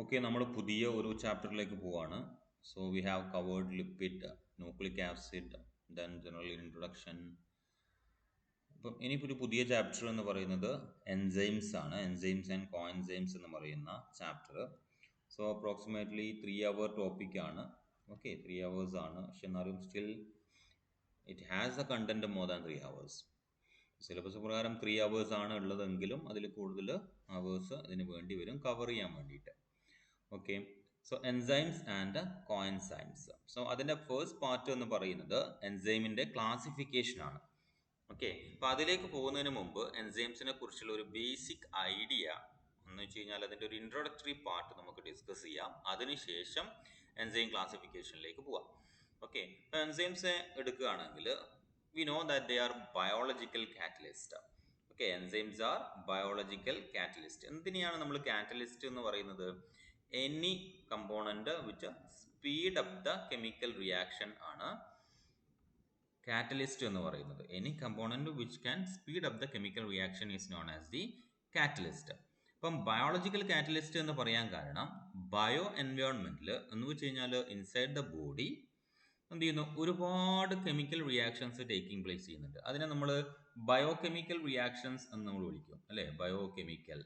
Okay, നമ്മൾ പുതിയ ഒരു ചാപ്റ്ററിലേക്ക് പോവാണ്. So we have covered lipid, nucleic acid, then general introduction. അപ്പം ഇനിയിപ്പോൾ ഒരു പുതിയ ചാപ്റ്റർ എന്ന് പറയുന്നത് എൻസൈംസ് ആണ്. എൻസൈംസ് ആൻഡ് കോഎൻസൈംസ് എന്ന് പറയുന്ന ചാപ്റ്റർ. സോ അപ്രോക്സിമേറ്റ്ലി 3 hour ടോപ്പിക്കാണ്. ഓക്കെ, 3 hours ആണ്. പക്ഷെ എന്നാലും still it has A content more than 3 hours. Syllabus പ്രകാരം 3 hours ആണ് ഉള്ളതെങ്കിലും അതിൽ കൂടുതൽ അവേഴ്സ് അതിന് വേണ്ടി വരും കവർ ചെയ്യാൻ വേണ്ടിയിട്ട്. Okay, so enzymes and coenzymes. So അതിൻ്റെ ഫസ്റ്റ് പാർട്ട് എന്ന് പറയുന്നത് എൻസൈമിൻ്റെ ക്ലാസിഫിക്കേഷൻ ആണ്. ഓക്കെ, അപ്പോൾ അതിലേക്ക് പോകുന്നതിന് മുമ്പ് എൻസൈംസിനെ കുറിച്ചുള്ള ഒരു ബേസിക് ഐഡിയ എന്ന് വെച്ച് കഴിഞ്ഞാൽ അതിൻ്റെ ഒരു ഇൻട്രൊഡക്ടറി പാർട്ട് നമുക്ക് ഡിസ്കസ് ചെയ്യാം. അതിനുശേഷം എൻസൈം ക്ലാസിഫിക്കേഷനിലേക്ക് പോവാം. ഓക്കെ, ഇപ്പോൾ എൻസൈംസ് എടുക്കുകയാണെങ്കിൽ we know that they are biological catalyst. Okay, enzymes are biological catalyst. എന്തിനെയാണ് നമ്മൾ കാറ്റലിസ്റ്റ് എന്ന് പറയുന്നത്? Any component which speed up the chemical reaction ആണ് കാറ്റലിസ്റ്റ് എന്ന് പറയുന്നത്. Any component which can speed up the chemical reaction is known as the catalyst. അപ്പം biological catalyst എന്ന് പറയാൻ കാരണം ബയോ എൻവയോൺമെന്റിൽ എന്ന് വെച്ച് കഴിഞ്ഞാൽ ഇൻസൈഡ് ദ ബോഡി എന്ത് ചെയ്യുന്നു, ഒരുപാട് കെമിക്കൽ റിയാക്ഷൻസ് ടേക്കിംഗ് പ്ലേസ് ചെയ്യുന്നുണ്ട്. അതിനെ നമ്മൾ ബയോ കെമിക്കൽ റിയാക്ഷൻസ് എന്ന് നമ്മൾ വിളിക്കും, അല്ലേ? Bio chemical.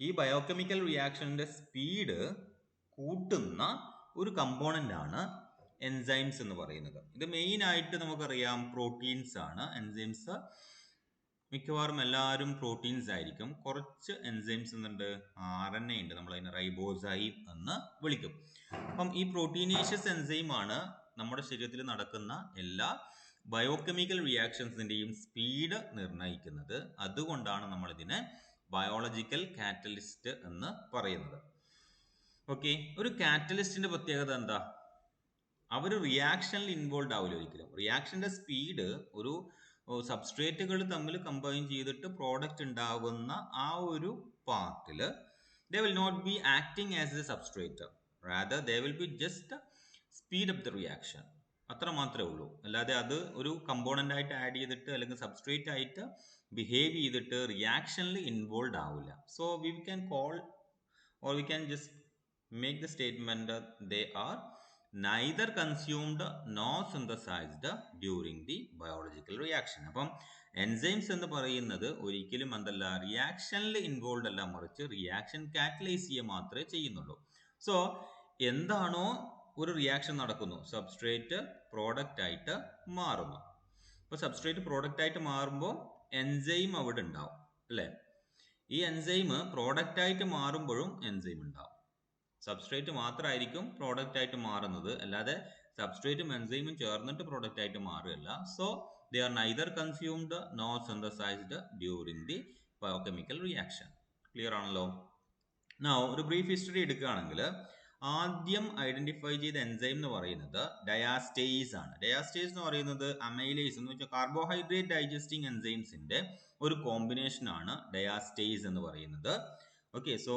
ഈ ബയോ കെമിക്കൽ റിയാക്ഷൻ്റെ സ്പീഡ് കൂട്ടുന്ന ഒരു കമ്പോണൻ്റ് ആണ് എൻസൈംസ് എന്ന് പറയുന്നത്. ഇത് മെയിൻ ആയിട്ട് നമുക്കറിയാം പ്രോട്ടീൻസ് ആണ്. എൻസൈംസ് മിക്കവാറും എല്ലാവരും പ്രോട്ടീൻസ് ആയിരിക്കും. കുറച്ച് എൻസൈംസ് എന്നുണ്ട്, RNA ഉണ്ട്, നമ്മൾ അതിനെ റൈബോസൈം എന്ന് വിളിക്കും. അപ്പം ഈ പ്രോട്ടീനേഷ്യസ് എൻസൈം ആണ് നമ്മുടെ ശരീരത്തിൽ നടക്കുന്ന എല്ലാ ബയോകെമിക്കൽ റിയാക്ഷൻസിൻ്റെയും സ്പീഡ് നിർണ്ണയിക്കുന്നത്. അതുകൊണ്ടാണ് നമ്മളിതിനെ ബയോളജിക്കൽ കാറ്റലിസ്റ്റ് എന്ന് പറയുന്നത്. ഓക്കെ, ഒരു കാറ്റലിസ്റ്റിന്റെ പ്രത്യേകത എന്താ? അവർ റിയാക്ഷനിൽ ഇൻവോൾവ് ആവില്ല ഒരിക്കലും. റിയാക്ഷന്റെ സ്പീഡ് ഒരു സബ്സ്ട്രേറ്റുകൾ തമ്മിൽ കമ്പൈൻ ചെയ്തിട്ട് പ്രോഡക്റ്റ് ഉണ്ടാകുന്ന ആ ഒരു പാർട്ടിൽ they will not be acting as a substrate, rather they will be just speed up the reaction. അത്ര മാത്രമേ ഉള്ളൂ. അല്ലാതെ അത് ഒരു കമ്പോണൻ്റ് ആയിട്ട് ആഡ് ചെയ്തിട്ട് അല്ലെങ്കിൽ സബ്സ്ട്രേറ്റ് ആയിട്ട് ബിഹേവ് ചെയ്തിട്ട് റിയാക്ഷനിൽ ഇൻവോൾവ് ആവില്ല. So we can call or we can just make the statement that they are neither consumed nor synthesized during the biological reaction. അപ്പം എൻസൈംസ് എന്ന് പറയുന്നത് ഒരിക്കലും എന്തല്ല, റിയാക്ഷനിൽ ഇൻവോൾവ് അല്ല, മറിച്ച് റിയാക്ഷൻ കാറ്റലൈസ് ചെയ്യുക മാത്രമേ ചെയ്യുന്നുള്ളൂ. സോ എന്താണോ ഒരു റിയാക്ഷൻ നടക്കുന്നു, സബ്സ്ട്രേറ്റ് പ്രോഡക്റ്റ് ആയിട്ട് മാറുന്നു. ഇപ്പോൾ സബ്സ്ട്രേറ്റ് പ്രോഡക്റ്റ് ആയിട്ട് മാറുമ്പോൾ എൻസൈം അവിടെ ഉണ്ടാവും, അല്ലേ? ഈ എൻസൈം പ്രോഡക്റ്റ് ആയിട്ട് മാറുമ്പോഴും എൻസൈം ഉണ്ടാവും. സബ്സ്ട്രേറ്റ് മാത്രമായിരിക്കും പ്രോഡക്റ്റ് ആയിട്ട് മാറുന്നത്, അല്ലാതെ സബ്സ്ട്രേറ്റും എൻസൈമും ചേർന്നിട്ട് പ്രോഡക്റ്റ് ആയിട്ട് മാറുകയല്ല. So they are neither consumed nor synthesized during the biochemical reaction. Clear ആണല്ലോ? നൗ ഒരു ബ്രീഫ് ഹിസ്റ്ററി എടുക്കുകയാണെങ്കിൽ ആദ്യം ഐഡന്റിഫൈ ചെയ്ത എൻസൈം എന്ന് പറയുന്നത് ഡയാസ്റ്റേസ് ആണ്. ഡയാസ്റ്റേസ് എന്ന് പറയുന്നത് അമൈലേസ് എന്ന് വെച്ചാൽ കാർബോഹൈഡ്രേറ്റ് ഡൈജസ്റ്റിംഗ് എൻസൈംസിന്റെ ഒരു കോമ്പിനേഷൻ ആണ് ഡയാസ്റ്റേസ് എന്ന് പറയുന്നത്. ഓക്കെ, സോ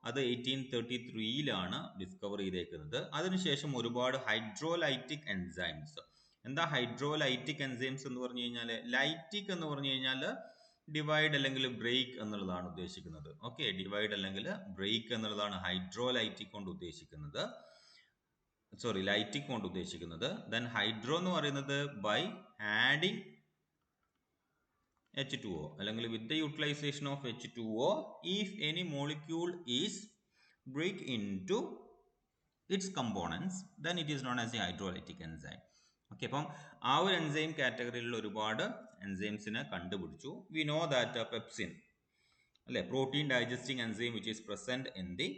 അത് 1833 ഡിസ്കവർ ചെയ്തേക്കുന്നത്. അതിനുശേഷം ഒരുപാട് ഹൈഡ്രോലൈറ്റിക് എൻസൈംസ്. എന്താ ഹൈഡ്രോലൈറ്റിക് എൻസൈംസ് എന്ന് പറഞ്ഞു കഴിഞ്ഞാൽ? ലൈറ്റിക് എന്ന് പറഞ്ഞു കഴിഞ്ഞാൽ ഡിവൈഡ് അല്ലെങ്കിൽ ബ്രേക്ക് എന്നുള്ളതാണ് ഉദ്ദേശിക്കുന്നത്. ഓക്കെ, ഡിവൈഡ് അല്ലെങ്കിൽ ബ്രേക്ക് എന്നുള്ളതാണ് ഹൈഡ്രോലൈറ്റിക് കൊണ്ട് ഉദ്ദേശിക്കുന്നത്. സോറി, ലൈറ്റിക് കൊണ്ട് ഉദ്ദേശിക്കുന്നത്. ദെൻ ഹൈഡ്രോ എന്ന് പറയുന്നത് ബൈ ആഡിങ് H2O അല്ലെങ്കിൽ with the utilization of H2O if any molecule is break into its components then it is known as the hydrolytic enzyme. Okay, അപ്പം ആ ഒരു എൻസൈം കാറ്റഗറിയിലുള്ള ഒരുപാട് എൻസൈംസിനെ കണ്ടുപിടിച്ചു. വി നോ ദാറ്റ് പെപ്സിൻ, അല്ലെ, protein digesting enzyme which is present in the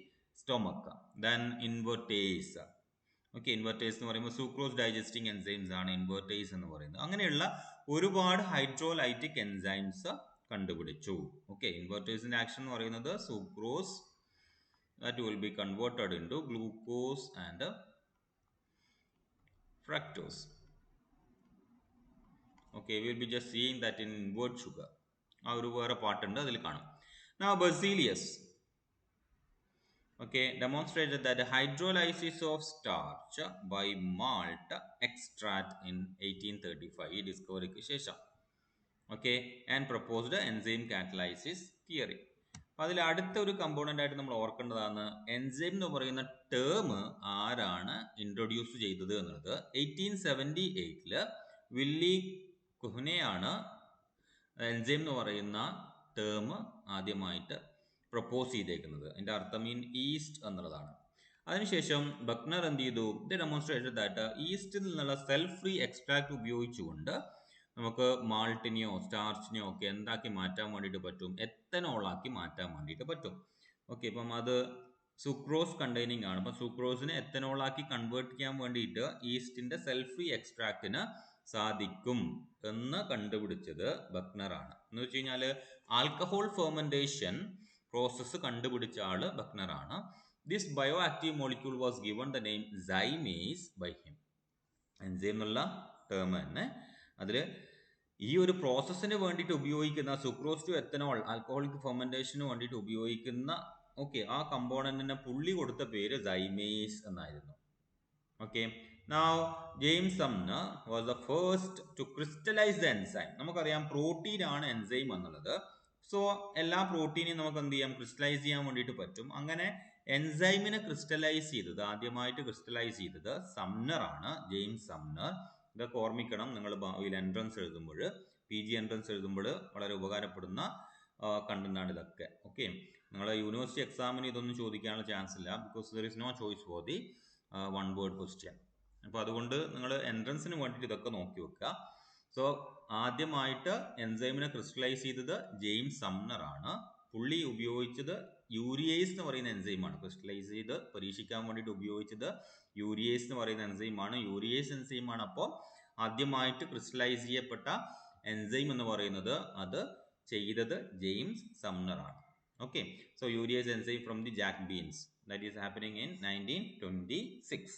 stomach. Then invertase. Okay, invertase എന്ന് പറയുമ്പോൾ sucrose digesting enzymes ആണ് invertase എന്ന് പറയുന്നത്. അങ്ങനെയുള്ള ഒരുപാട് ഹൈഡ്രോലൈറ്റിക് എൻസൈംസ് കണ്ടുപിടിച്ചു. ഓക്കെ, ഇൻവെർട്ടേസിന്റെ ആക്ഷൻ എന്ന് പറയുന്നത് sucrose that will be converted into glucose and fructose. Okay, we will be just seeing that in invert sugar. ആ ഒരു വേറെ പാട്ടുണ്ട്, അതിൽ കാണും. Now Berzelius, okay, demonstrated that the hydrolysis of starch by malt extract in 1835 ഈ ഡിസ്കവറിക്ക് ശേഷം. Okay, and proposed the enzyme catalysis theory. അപ്പോൾ അതിൽ അടുത്ത ഒരു കമ്പോണൻ്റ് ആയിട്ട് നമ്മൾ ഓർക്കേണ്ടതാണ് എൻസൈം എന്ന് പറയുന്ന ടേം ആരാണ് ഇൻട്രൊഡ്യൂസ് ചെയ്തത് എന്നുള്ളത്. 1878 വില്ലി കുഹ്നെയാണ് എൻസൈം എന്ന് പറയുന്ന ടേം ആദ്യമായിട്ട് പ്രപ്പോസ് ചെയ്തേക്കുന്നത്. അതിൻ്റെ അർത്ഥം ഈസ്റ്റ് എന്നുള്ളതാണ്. അതിനുശേഷം ബക്നർ എന്ത് ചെയ്തു? ഇത് ഡെമോൺസ്ട്രേറ്റഡ് ദാറ്റ് ഈസ്റ്റിൽ നിന്നുള്ള സെൽഫ് ഫ്രീ എക്സ്ട്രാക്ട് ഉപയോഗിച്ചുകൊണ്ട് നമുക്ക് മാൾട്ടിനെയോ സ്റ്റാർച്ചിനെയോ ഒക്കെ എന്താക്കി മാറ്റാൻ വേണ്ടിയിട്ട് പറ്റും? എത്തനോളാക്കി മാറ്റാൻ വേണ്ടിയിട്ട് പറ്റും. ഓക്കെ, അപ്പം അത് സുക്രോസ് കണ്ടെയ്നിങ് ആണ്. അപ്പം സുക്രോസിനെ എത്തനോളാക്കി കൺവേർട്ട് ചെയ്യാൻ വേണ്ടിയിട്ട് ഈസ്റ്റിന്റെ സെൽഫ് ഫ്രീ എക്സ്ട്രാക്റ്റിന് സാധിക്കും എന്ന് കണ്ടുപിടിച്ചത് ബക്നർ ആണ്. എന്ന് വെച്ച് കഴിഞ്ഞാൽ ആൽക്കഹോൾ ഫെർമെന്റേഷൻ പ്രോസസ്സ് കണ്ടുപിടിച്ച ആള് ബക്നർ ആണ്. This bioactive molecule was given the name zymase by him. Enzyme എന്നുള്ള ടേം തന്നെ അതിൽ ഈ ഒരു പ്രോസസ്സിന് വേണ്ടിയിട്ട് ഉപയോഗിക്കുന്ന സുക്രോസ് ടു എത്തനോൾ ആൽക്കഹോളിക് ഫെർമെന്റേഷന് വേണ്ടിയിട്ട് ഉപയോഗിക്കുന്ന ആ കമ്പോണന്റിനെ പുള്ളി കൊടുത്ത പേര് സൈമേസ് എന്നായിരുന്നു. Okay, now James Sumner was the first to crystallize the enzyme. നമുക്കറിയാം പ്രോട്ടീൻ ആണ് എൻസൈം എന്നുള്ളത്. സോ എല്ലാ പ്രോട്ടീനെയും നമുക്ക് എന്ത് ചെയ്യാം? ക്രിസ്റ്റലൈസ് ചെയ്യാൻ വേണ്ടിയിട്ട് പറ്റും. അങ്ങനെ എൻസൈമിനെ ക്രിസ്റ്റലൈസ് ചെയ്തത് ആദ്യമായിട്ട് ക്രിസ്റ്റലൈസ് ചെയ്തത് സംനർ ആണ്, ജെയിംസ് സംനർ. ഇതൊക്കെ ഓർമ്മിക്കണം നിങ്ങൾ ഭാവിയിൽ എൻട്രൻസ് എഴുതുമ്പോൾ, PG എൻട്രൻസ് എഴുതുമ്പോൾ വളരെ ഉപകാരപ്പെടുന്ന കണ്ടന്റാണ് ഇതൊക്കെ. ഓക്കെ, നിങ്ങളെ യൂണിവേഴ്സിറ്റി എക്സാമിന് ഇതൊന്നും ചോദിക്കാനുള്ള ചാൻസ് ഇല്ല, because there is no choice for the one word question. അപ്പോൾ അതുകൊണ്ട് നിങ്ങൾ എൻട്രൻസിന് വേണ്ടിയിട്ട് ഇതൊക്കെ നോക്കി വെക്കുക. സോ ആദ്യമായിട്ട് എൻസൈമിനെ ക്രിസ്റ്റലൈസ് ചെയ്തത് ജെയിംസ് സംനർ ആണ്. പുള്ളി ഉപയോഗിച്ചത് യൂരിയേസ് എന്ന് പറയുന്ന എൻസൈമാണ്. ക്രിസ്റ്റലൈസ് ചെയ്ത് പരീക്ഷിക്കാൻ വേണ്ടിയിട്ട് ഉപയോഗിച്ചത് യൂരിയേസ് എന്ന് പറയുന്ന എൻസൈമാണ്. യൂരിയേസ് എൻസൈമാണ് അപ്പോൾ ആദ്യമായിട്ട് ക്രിസ്റ്റലൈസ് ചെയ്യപ്പെട്ട എൻസൈം എന്ന് പറയുന്നത്. അത് ചെയ്തത് ജെയിംസ് സംനർ ആണ്. Okay, so urease enzyme from the jack beans that is happening in 1926.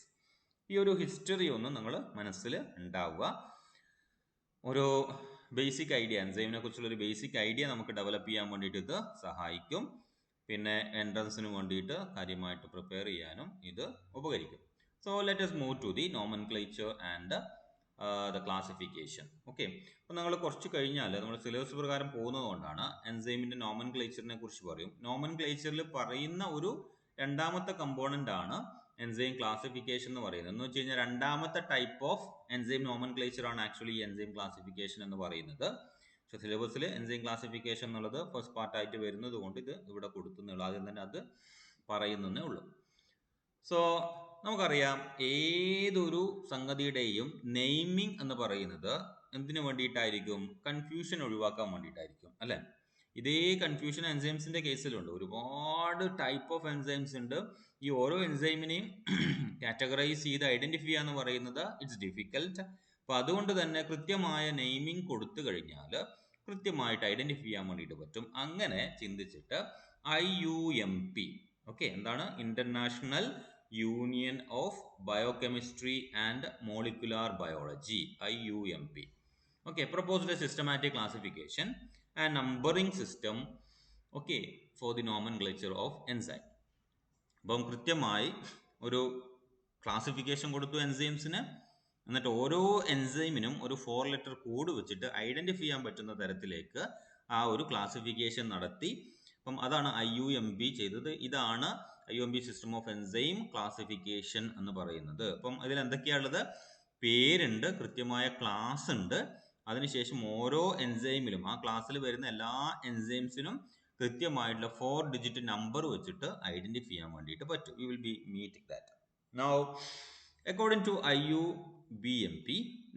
ഈ ഒരു ഹിസ്റ്ററി ഒന്ന് നിങ്ങൾ മനസ്സിൽ ഉണ്ടാവുക. ഒരു ബേസിക് ഐഡിയ, എൻസൈമിനെ കുറിച്ചുള്ള ഒരു ബേസിക് ഐഡിയ നമുക്ക് ഡെവലപ്പ് ചെയ്യാൻ വേണ്ടിയിട്ട് ഇത് സഹായിക്കും. പിന്നെ എൻട്രൻസിന് വേണ്ടിയിട്ട് കാര്യമായിട്ട് പ്രിപ്പയർ ചെയ്യാനും ഇത് ഉപകരിക്കും. So let us move to the nomenclature and the classification. Okay, അപ്പോൾ നമ്മൾ കുറച്ച് കഴിഞ്ഞാൽ നമ്മൾ സിലബസ് പ്രകാരം പോകുന്നത് കൊണ്ടാണ് എൻസൈമിൻ്റെ നോമൻക്ലേച്ചറിനെ കുറിച്ച് പറയും. നോമൻക്ലേച്ചറിൽ പറയുന്ന ഒരു രണ്ടാമത്തെ കമ്പോണൻ്റ് ആണ് എൻസൈം ക്ലാസിഫിക്കേഷൻ എന്ന് പറയുന്നത്. എന്ന് വെച്ച് കഴിഞ്ഞാൽ രണ്ടാമത്തെ ടൈപ്പ് ഓഫ് എൻസൈം നോമൻക്ലേച്ചർ ആണ് ആക്ച്വലി എൻസൈം ക്ലാസിഫിക്കേഷൻ എന്ന് പറയുന്നത്. പക്ഷേ സിലബസിൽ എൻസൈം ക്ലാസിഫിക്കേഷൻ എന്നുള്ളത് ഫസ്റ്റ് പാർട്ടായിട്ട് വരുന്നത് കൊണ്ട് ഇത് ഇവിടെ കൊടുക്കുന്നേ ഉള്ളൂ, ആദ്യം തന്നെ അത് പറയുന്നേ ഉള്ളൂ. സോ നമുക്കറിയാം ഏതൊരു സംഗതിയുടെയും നെയിമിംഗ് എന്ന് പറയുന്നത് എന്തിനു വേണ്ടിയിട്ടായിരിക്കും? കൺഫ്യൂഷൻ ഒഴിവാക്കാൻ വേണ്ടിയിട്ടായിരിക്കും, അല്ലേ? ഇതേ കൺഫ്യൂഷൻ എൻസൈംസിന്റെ കേസിലുണ്ട്. ഒരുപാട് ടൈപ്പ് ഓഫ് എൻസൈംസ് ഉണ്ട്. ഈ ഓരോ എൻസൈമിനെയും കാറ്റഗറൈസ് ചെയ്ത് ഐഡന്റിഫൈ ചെയ്യാന്ന് പറയുന്നത് ഇറ്റ്സ് ഡിഫിക്കൽട്ട്. അപ്പോൾ അതുകൊണ്ട് തന്നെ കൃത്യമായ നെയിമിംഗ് കൊടുത്തു കഴിഞ്ഞാൽ കൃത്യമായിട്ട് ഐഡന്റിഫൈ ചെയ്യാൻ വേണ്ടിയിട്ട് പറ്റും. അങ്ങനെ ചിന്തിച്ചിട്ട് IUMP, ഓക്കെ, എന്താണ്? International union of biochemistry and molecular biology, IUMP. Okay, proposed a systematic classification and numbering system, okay, for the nomenclature of enzyme. അപ്പം കൃത്യമായി ഒരു ക്ലാസിഫിക്കേഷൻ കൊടുത്തു എൻസൈംസിന്. എന്നിട്ട് ഓരോ എൻസൈമിനും ഒരു 4 ലെറ്റർ കോഡ് വെച്ചിട്ട് ഐഡന്റിഫൈ ചെയ്യാൻ പറ്റുന്ന തരത്തിലേക്ക് ആ ഒരു ക്ലാസിഫിക്കേഷൻ നടത്തി. അപ്പം അതാണ് IUMP ചെയ്തത്. ഇതാണ് IUMP system of enzyme classification എന്ന് പറയുന്നത്. അപ്പം അതിൽ എന്തൊക്കെയാണുള്ളത്? പേരുണ്ട്, കൃത്യമായ ക്ലാസ് ഉണ്ട്, അതിനുശേഷം ഓരോ എൻസൈമിലും ആ ക്ലാസ്സിൽ വരുന്ന എല്ലാ എൻസൈംസിനും കൃത്യമായിട്ടുള്ള 4 ഡിജിറ്റ് നമ്പർ വെച്ചിട്ട് ഐഡന്റിഫൈ ചെയ്യാൻ വേണ്ടിയിട്ട് പറ്റും. We will be meeting that. Now according to IUBMP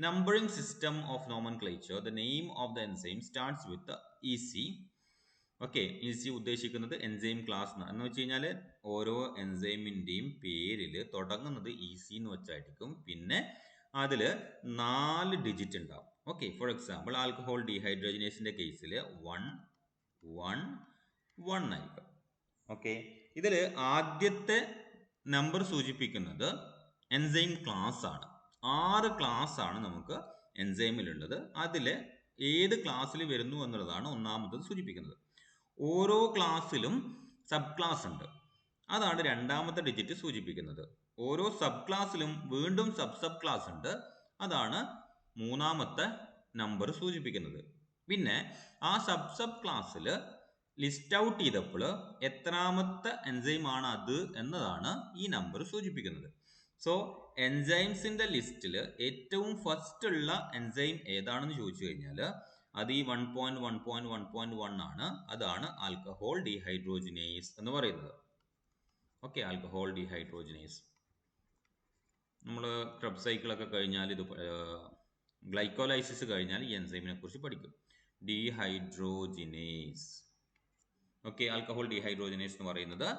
numbering system of nomenclature, the name of the enzyme starts with the EC. Okay, EC ഉദ്ദേശിക്കുന്നത് എൻസൈം ക്ലാസ് എന്ന് വെച്ച് കഴിഞ്ഞാൽ ഓരോ എൻസൈമിൻ്റെയും പേരിൽ തുടങ്ങുന്നത് EC എന്ന് വെച്ചായിരിക്കും. പിന്നെ അതിൽ 4 ഡിജിറ്റ് ഉണ്ടാവും. ഓക്കെ, ഫോർ എക്സാമ്പിൾ ആൽക്കഹോൾ ഡീഹൈഡ്രോജനേസിന്റെ കേസിൽ 1 ആയിരിക്കും. ഓക്കെ, ഇതിൽ ആദ്യത്തെ നമ്പർ സൂചിപ്പിക്കുന്നത് എൻസൈം ക്ലാസ് ആണ്. 6 ക്ലാസ് ആണ് നമുക്ക് എൻസൈമിലുള്ളത്. അതിൽ ഏത് ക്ലാസ്സിൽ വരുന്നു എന്നുള്ളതാണ് ഒന്നാമത് സൂചിപ്പിക്കുന്നത്. ഓരോ ക്ലാസ്സിലും സബ് ക്ലാസ് ഉണ്ട്, അതാണ് രണ്ടാമത്തെ ഡിജിറ്റ് സൂചിപ്പിക്കുന്നത്. ഓരോ സബ് ക്ലാസ്സിലും വീണ്ടും സബ് ക്ലാസ് ഉണ്ട്, അതാണ് മൂന്നാമത്തെ നമ്പർ സൂചിപ്പിക്കുന്നത്. പിന്നെ ആ സബ് ക്ലാസ്സിൽ ലിസ്റ്റ് ഔട്ട് ചെയ്തപ്പോൾ എത്രാമത്തെ എൻസൈമാണ് അത് എന്നതാണ് ഈ നമ്പർ സൂചിപ്പിക്കുന്നത്. സോ എൻസൈംസിന്റെ ലിസ്റ്റിൽ ഏറ്റവും ഫസ്റ്റ് ഉള്ള എൻസൈം ഏതാണെന്ന് ചോദിച്ചു കഴിഞ്ഞാൽ അത് ഈ 1.1.1.1 ആണ്. അതാണ് ആൽക്കഹോൾ ഡീഹൈഡ്രോജിനേസ് എന്ന് പറയുന്നത്. Okay, alcohol dehydrogenase. നമ്മൾ ക്രബ് സൈക്കിളൊക്കെ കഴിഞ്ഞാൽ ഇത് ഗ്ലൈക്കോലൈസിസ് കഴിഞ്ഞാൽ ഈ എൻസൈമിനെ കുറിച്ച് പഠിക്കും. ഡീഹൈഡ്രോജിനേസ്. ഓക്കെ, ആൽക്കഹോൾ ഡീഹൈഡ്രോജിനേസ് എന്ന് പറയുന്നത്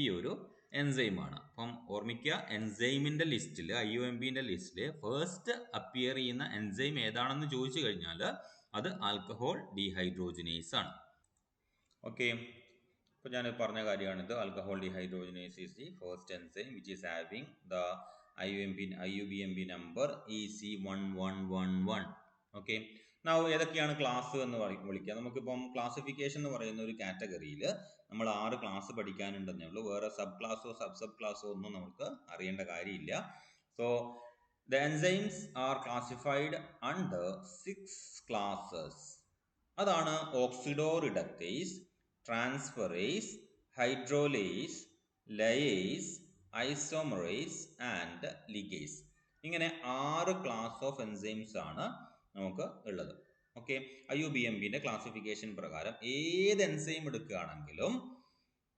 ഈ ഒരു എൻസൈമാണ്. അപ്പം ഓർമ്മിക്കുക, എൻസൈമിന്റെ ലിസ്റ്റിൽ IUMPന്റെ ലിസ്റ്റിൽ ഫസ്റ്റ് അപ്പിയർ ചെയ്യുന്ന എൻസൈം ഏതാണെന്ന് ചോദിച്ചു കഴിഞ്ഞാൽ അത് ആൽക്കഹോൾ ഡീഹൈഡ്രോജിനേസ് ആണ്. ഓക്കെ, അപ്പോൾ ഞാൻ പറഞ്ഞ കാര്യമാണിത്. Alcohol dehydrogenase is the first enzyme which is having the IUBMP number EC1111. Okay, now ഏതൊക്കെയാണ് ക്ലാസ് എന്ന് വിളിക്കുക? നമുക്കിപ്പം ക്ലാസിഫിക്കേഷൻ എന്ന് പറയുന്ന ഒരു കാറ്റഗറിയിൽ നമ്മൾ 6 ക്ലാസ് പഠിക്കാനുണ്ടെന്നേ ഉള്ളൂ. വേറെ സബ് ക്ലാസ്സോ സബ് ക്ലാസ്സോ ഒന്നും നമുക്ക് അറിയേണ്ട കാര്യമില്ല. So the enzymes are classified under 6 classes. അതാണ് ഓക്സിഡോറിഡക്റ്റേസ്, ട്രാൻസ്ഫറേസ്, ഹൈഡ്രോലേസ്, ലയേസ്, ഐസോമറേസ് ആൻഡ് ലിഗേസ്. ഇങ്ങനെ 6 ക്ലാസ് ഓഫ് എൻസൈംസ് ആണ് നമുക്ക് ഉള്ളത്. ഓക്കെ, IUBMPന്റെ ക്ലാസിഫിക്കേഷൻ പ്രകാരം ഏത് എൻസൈം എടുക്കുകയാണെങ്കിലും